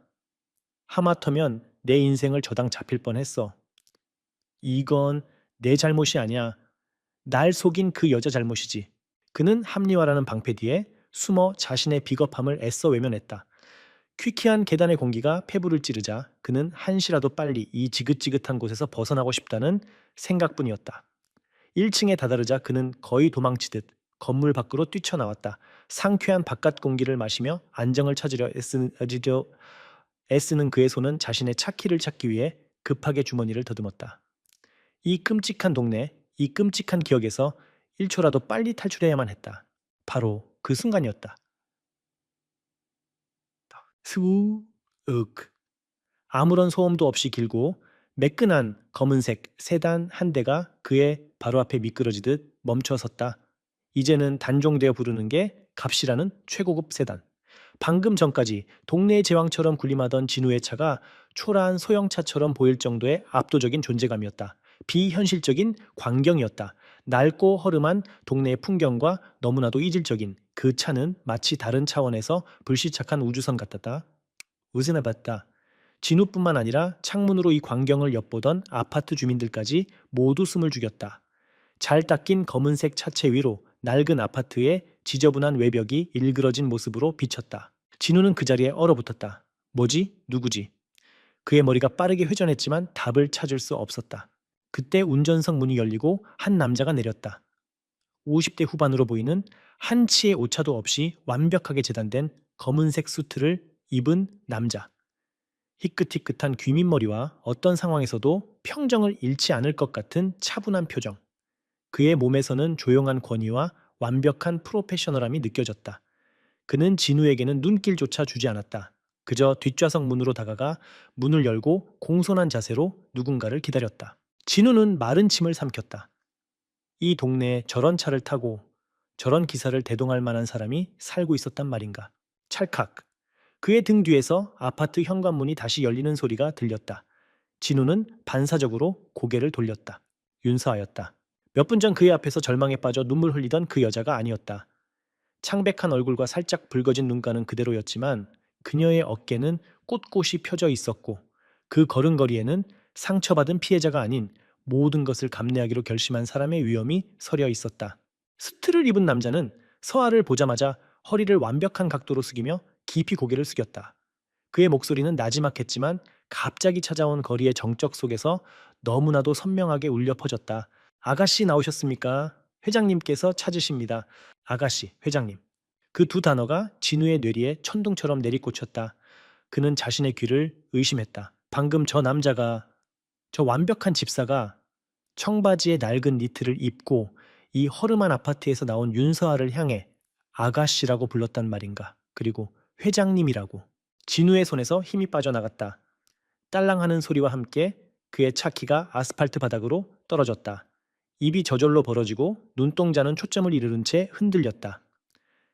하마터면 내 인생을 저당 잡힐 뻔했어. 이건 내 잘못이 아니야. 날 속인 그 여자 잘못이지. 그는 합리화라는 방패 뒤에 숨어 자신의 비겁함을 애써 외면했다. 퀴퀴한 계단의 공기가 폐부를 찌르자 그는 한시라도 빨리 이 지긋지긋한 곳에서 벗어나고 싶다는 생각뿐이었다. 1층에 다다르자 그는 거의 도망치듯 건물 밖으로 뛰쳐나왔다. 상쾌한 바깥 공기를 마시며 안정을 찾으려 애쓰는 그의 손은 자신의 차키를 찾기 위해 급하게 주머니를 더듬었다. 이 끔찍한 동네, 이 끔찍한 기억에서 1초라도 빨리 탈출해야만 했다. 바로 그 순간이었다. 스우윽. 아무런 소음도 없이 길고 매끈한 검은색 세단 한 대가 그의 바로 앞에 미끄러지듯 멈춰 섰다. 이제는 단종되어 부르는 게 값이라는 최고급 세단. 방금 전까지 동네의 제왕처럼 군림하던 진우의 차가 초라한 소형차처럼 보일 정도의 압도적인 존재감이었다. 비현실적인 광경이었다. 낡고 허름한 동네의 풍경과 너무나도 이질적인 그 차는 마치 다른 차원에서 불시착한 우주선 같았다. 웃으나 봤다. 진우뿐만 아니라 창문으로 이 광경을 엿보던 아파트 주민들까지 모두 숨을 죽였다. 잘 닦인 검은색 차체 위로 낡은 아파트의 지저분한 외벽이 일그러진 모습으로 비쳤다. 진우는 그 자리에 얼어붙었다. 뭐지? 누구지? 그의 머리가 빠르게 회전했지만 답을 찾을 수 없었다. 그때 운전석 문이 열리고 한 남자가 내렸다. 50대 후반으로 보이는 한치의 오차도 없이 완벽하게 재단된 검은색 수트를 입은 남자. 희끗희끗한 귀밑머리와 어떤 상황에서도 평정을 잃지 않을 것 같은 차분한 표정. 그의 몸에서는 조용한 권위와 완벽한 프로페셔널함이 느껴졌다. 그는 진우에게는 눈길조차 주지 않았다. 그저 뒷좌석 문으로 다가가 문을 열고 공손한 자세로 누군가를 기다렸다. 진우는 마른 침을 삼켰다. 이 동네에 저런 차를 타고 저런 기사를 대동할 만한 사람이 살고 있었단 말인가. 찰칵. 그의 등 뒤에서 아파트 현관문이 다시 열리는 소리가 들렸다. 진우는 반사적으로 고개를 돌렸다. 윤서아였다. 몇 분 전 그의 앞에서 절망에 빠져 눈물 흘리던 그 여자가 아니었다. 창백한 얼굴과 살짝 붉어진 눈가는 그대로였지만 그녀의 어깨는 꼿꼿이 펴져 있었고 그 걸음걸이에는 상처받은 피해자가 아닌 모든 것을 감내하기로 결심한 사람의 위엄이 서려 있었다. 수트를 입은 남자는 서아를 보자마자 허리를 완벽한 각도로 숙이며 깊이 고개를 숙였다. 그의 목소리는 나지막했지만 갑자기 찾아온 거리의 정적 속에서 너무나도 선명하게 울려 퍼졌다. 아가씨 나오셨습니까? 회장님께서 찾으십니다. 아가씨, 회장님. 그 두 단어가 진우의 뇌리에 천둥처럼 내리꽂혔다. 그는 자신의 귀를 의심했다. 방금 저 남자가, 저 완벽한 집사가 청바지에 낡은 니트를 입고 이 허름한 아파트에서 나온 윤서아를 향해 아가씨라고 불렀단 말인가. 그리고 회장님이라고. 진우의 손에서 힘이 빠져나갔다. 딸랑하는 소리와 함께 그의 차키가 아스팔트 바닥으로 떨어졌다. 입이 저절로 벌어지고 눈동자는 초점을 이루는 채 흔들렸다.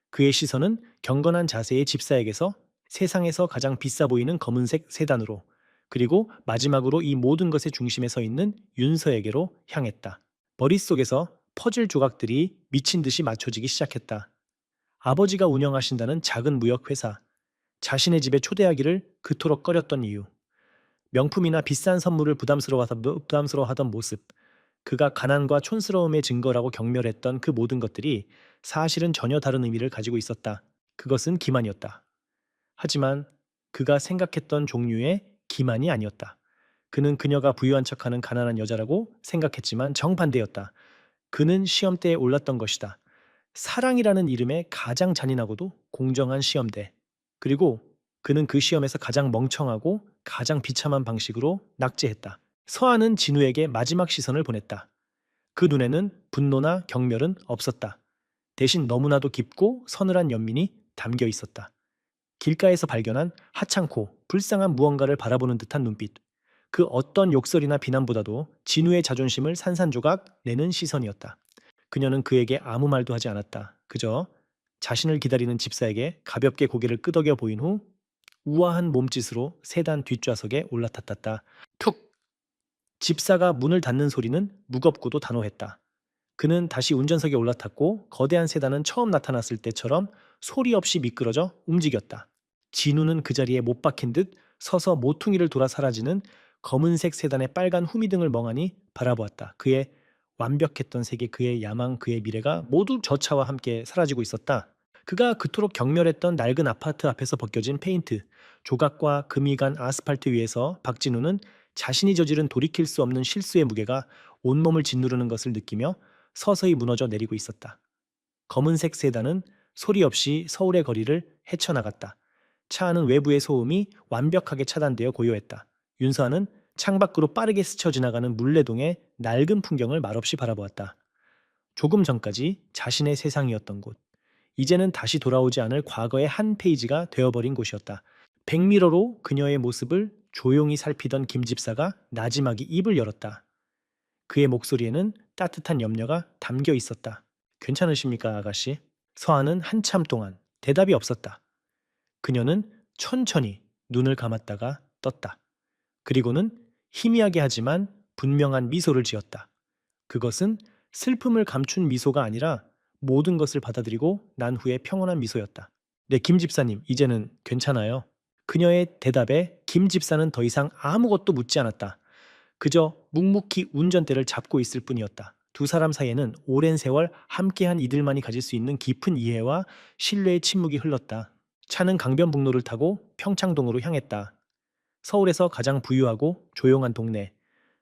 그의 시선은 경건한 자세의 집사에게서 세상에서 가장 비싸 보이는 검은색 세단으로, 그리고 마지막으로 이 모든 것의 중심에 서 있는 윤서에게로 향했다. 머릿속에서 퍼즐 조각들이 미친 듯이 맞춰지기 시작했다. 아버지가 운영하신다는 작은 무역회사, 자신의 집에 초대하기를 그토록 꺼렸던 이유, 명품이나 비싼 선물을 부담스러워하던 모습, 그가 가난과 촌스러움의 증거라고 경멸했던 그 모든 것들이 사실은 전혀 다른 의미를 가지고 있었다. 그것은 기만이었다. 하지만 그가 생각했던 종류의 기만이 아니었다. 그는 그녀가 부유한 척하는 가난한 여자라고 생각했지만 정반대였다. 그는 시험대에 올랐던 것이다. 사랑이라는 이름의 가장 잔인하고도 공정한 시험대. 그리고 그는 그 시험에서 가장 멍청하고 가장 비참한 방식으로 낙제했다. 서한은 진우에게 마지막 시선을 보냈다. 그 눈에는 분노나 경멸은 없었다. 대신 너무나도 깊고 서늘한 연민이 담겨 있었다. 길가에서 발견한 하찮고 불쌍한 무언가를 바라보는 듯한 눈빛. 그 어떤 욕설이나 비난보다도 진우의 자존심을 산산조각 내는 시선이었다. 그녀는 그에게 아무 말도 하지 않았다. 그저 자신을 기다리는 집사에게 가볍게 고개를 끄덕여 보인 후 우아한 몸짓으로 세단 뒷좌석에 올라탔다. 툭! 집사가 문을 닫는 소리는 무겁고도 단호했다. 그는 다시 운전석에 올라탔고 거대한 세단은 처음 나타났을 때처럼 소리 없이 미끄러져 움직였다. 진우는 그 자리에 못 박힌 듯 서서 모퉁이를 돌아 사라지는 검은색 세단의 빨간 후미등을 멍하니 바라보았다. 그의 완벽했던 세계, 그의 야망, 그의 미래가 모두 저 차와 함께 사라지고 있었다. 그가 그토록 경멸했던 낡은 아파트 앞에서 벗겨진 페인트, 조각과 금이 간 아스팔트 위에서 박진우는 자신이 저지른 돌이킬 수 없는 실수의 무게가 온몸을 짓누르는 것을 느끼며 서서히 무너져 내리고 있었다. 검은색 세단은 소리 없이 서울의 거리를 헤쳐나갔다. 차 안은 외부의 소음이 완벽하게 차단되어 고요했다. 윤서아는 창밖으로 빠르게 스쳐 지나가는 물레동의 낡은 풍경을 말없이 바라보았다. 조금 전까지 자신의 세상이었던 곳, 이제는 다시 돌아오지 않을 과거의 한 페이지가 되어버린 곳이었다. 백미러로 그녀의 모습을 조용히 살피던 김 집사가 나지막이 입을 열었다. 그의 목소리에는 따뜻한 염려가 담겨 있었다. 괜찮으십니까, 아가씨? 서한은 한참 동안 대답이 없었다. 그녀는 천천히 눈을 감았다가 떴다. 그리고는 희미하게 하지만 분명한 미소를 지었다. 그것은 슬픔을 감춘 미소가 아니라 모든 것을 받아들이고 난 후의 평온한 미소였다. 네, 김 집사님, 이제는 괜찮아요. 그녀의 대답에 김 집사는 더 이상 아무것도 묻지 않았다. 그저 묵묵히 운전대를 잡고 있을 뿐이었다. 두 사람 사이에는 오랜 세월 함께한 이들만이 가질 수 있는 깊은 이해와 신뢰의 침묵이 흘렀다. 차는 강변북로를 타고 평창동으로 향했다. 서울에서 가장 부유하고 조용한 동네,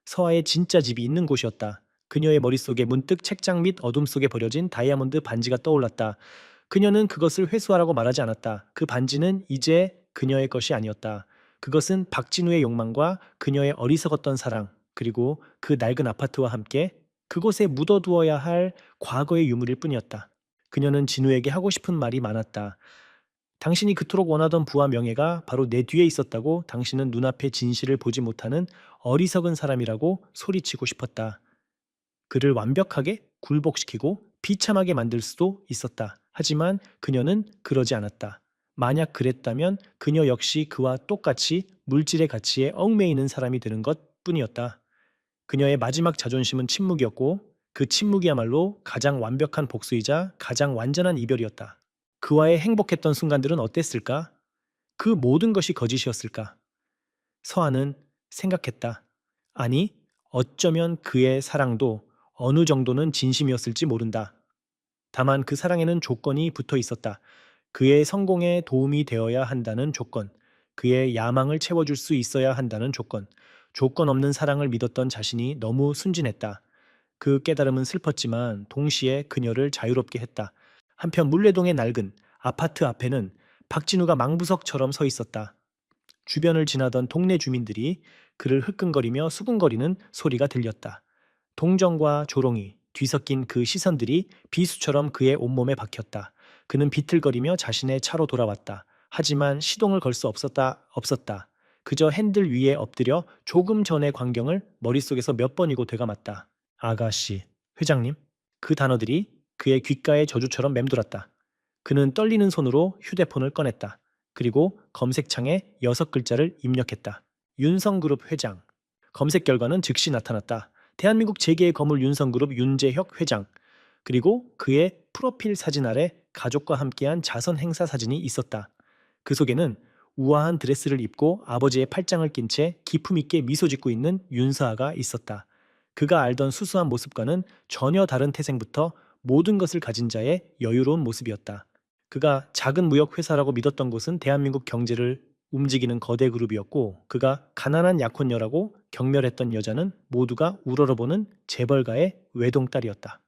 서아의 진짜 집이 있는 곳이었다. 그녀의 머릿속에 문득 책장 밑 어둠 속에 버려진 다이아몬드 반지가 떠올랐다. 그녀는 그것을 회수하라고 말하지 않았다. 그 반지는 이제 그녀의 것이 아니었다. 그것은 박진우의 욕망과 그녀의 어리석었던 사랑, 그리고 그 낡은 아파트와 함께 그곳에 묻어두어야 할 과거의 유물일 뿐이었다. 그녀는 진우에게 하고 싶은 말이 많았다. 당신이 그토록 원하던 부와 명예가 바로 내 뒤에 있었다고 당신은 눈앞의 진실을 보지 못하는 어리석은 사람이라고 소리치고 싶었다. 그를 완벽하게 굴복시키고 비참하게 만들 수도 있었다. 하지만 그녀는 그러지 않았다. 만약 그랬다면 그녀 역시 그와 똑같이 물질의 가치에 얽매이는 사람이 되는 것 뿐이었다. 그녀의 마지막 자존심은 침묵이었고 그 침묵이야말로 가장 완벽한 복수이자 가장 완전한 이별이었다. 그와의 행복했던 순간들은 어땠을까? 그 모든 것이 거짓이었을까? 서한은 생각했다. 아니, 어쩌면 그의 사랑도 어느 정도는 진심이었을지 모른다. 다만 그 사랑에는 조건이 붙어 있었다. 그의 성공에 도움이 되어야 한다는 조건, 그의 야망을 채워줄 수 있어야 한다는 조건, 조건 없는 사랑을 믿었던 자신이 너무 순진했다. 그 깨달음은 슬펐지만 동시에 그녀를 자유롭게 했다. 한편 물레동의 낡은 아파트 앞에는 박진우가 망부석처럼 서 있었다. 주변을 지나던 동네 주민들이 그를 흐끈거리며 수군거리는 소리가 들렸다. 동정과 조롱이 뒤섞인 그 시선들이 비수처럼 그의 온몸에 박혔다. 그는 비틀거리며 자신의 차로 돌아왔다. 하지만 시동을 걸 수 없었다. 그저 핸들 위에 엎드려 조금 전의 광경을 머릿속에서 몇 번이고 되감았다. 아가씨, 회장님. 그 단어들이 그의 귓가에 저주처럼 맴돌았다. 그는 떨리는 손으로 휴대폰을 꺼냈다. 그리고 검색창에 6글자를 입력했다. 윤성그룹 회장. 검색 결과는 즉시 나타났다. 대한민국 재계의 거물 윤성그룹 윤재혁 회장. 그리고 그의 프로필 사진 아래 가족과 함께한 자선 행사 사진이 있었다. 그 속에는 우아한 드레스를 입고 아버지의 팔짱을 낀 채 기품 있게 미소 짓고 있는 윤서아가 있었다. 그가 알던 수수한 모습과는 전혀 다른 태생부터 모든 것을 가진 자의 여유로운 모습이었다. 그가 작은 무역 회사라고 믿었던 곳은 대한민국 경제를 움직이는 거대 그룹이었고, 그가 가난한 약혼녀라고 경멸했던 여자는 모두가 우러러보는 재벌가의 외동딸이었다.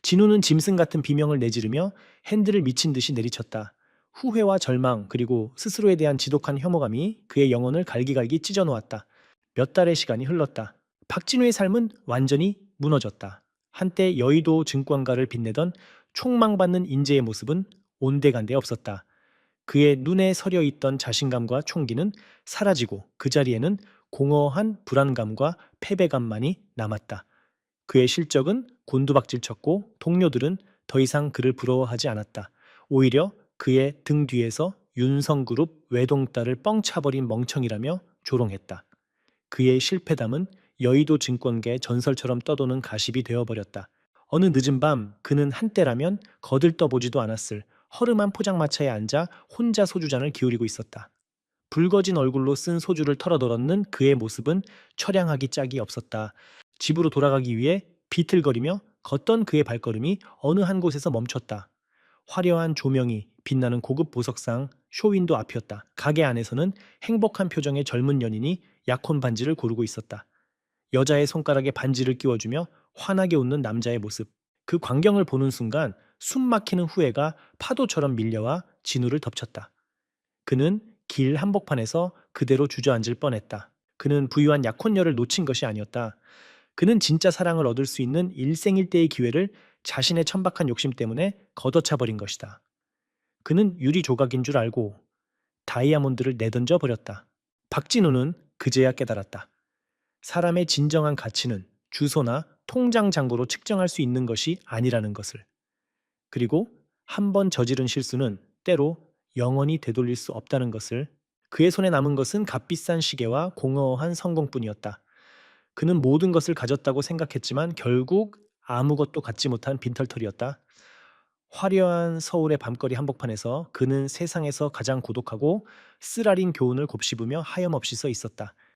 진우는 짐승 같은 비명을 내지르며 핸들을 미친 듯이 내리쳤다. 후회와 절망, 그리고 스스로에 대한 지독한 혐오감이 그의 영혼을 갈기갈기 찢어 놓았다. 몇 달의 시간이 흘렀다. 박진우의 삶은 완전히 무너졌다. 한때 여의도 증권가를 빛내던 촉망받는 인재의 모습은 온데간데 없었다. 그의 눈에 서려 있던 자신감과 총기는 사라지고 그 자리에는 공허한 불안감과 패배감만이 남았다. 그의 실적은 곤두박질 쳤고 동료들은 더 이상 그를 부러워하지 않았다. 오히려 그의 등 뒤에서 윤성그룹 외동딸을 뻥 차버린 멍청이라며 조롱했다. 그의 실패담은 여의도 증권계의 전설처럼 떠도는 가십이 되어버렸다. 어느 늦은 밤 그는 한때라면 거들떠보지도 않았을 허름한 포장마차에 앉아 혼자 소주잔을 기울이고 있었다. 붉어진 얼굴로 쓴 소주를 털어널었는 그의 모습은 처량하기 짝이 없었다. 집으로 돌아가기 위해 비틀거리며 걷던 그의 발걸음이 어느 한 곳에서 멈췄다. 화려한 조명이 빛나는 고급 보석상 쇼윈도 앞이었다. 가게 안에서는 행복한 표정의 젊은 연인이 약혼 반지를 고르고 있었다. 여자의 손가락에 반지를 끼워주며 환하게 웃는 남자의 모습. 그 광경을 보는 순간 숨 막히는 후회가 파도처럼 밀려와 진우를 덮쳤다. 그는 길 한복판에서 그대로 주저앉을 뻔했다. 그는 부유한 약혼녀를 놓친 것이 아니었다. 그는 진짜 사랑을 얻을 수 있는 일생일대의 기회를 자신의 천박한 욕심 때문에 걷어차 버린 것이다. 그는 유리 조각인 줄 알고 다이아몬드를 내던져 버렸다. 박진우는 그제야 깨달았다. 사람의 진정한 가치는 주소나 통장 잔고로 측정할 수 있는 것이 아니라는 것을. 그리고 한 번 저지른 실수는 때로 영원히 되돌릴 수 없다는 것을. 그의 손에 남은 것은 값비싼 시계와 공허한 성공뿐이었다. 그는 모든 것을 가졌다고 생각했지만 결국 아무것도 갖지 못한 빈털터리였다. 화려한 서울의 밤거리 한복판에서 그는 세상에서 가장 고독하고 쓰라린 교훈을 곱씹으며 하염없이 서 있었다.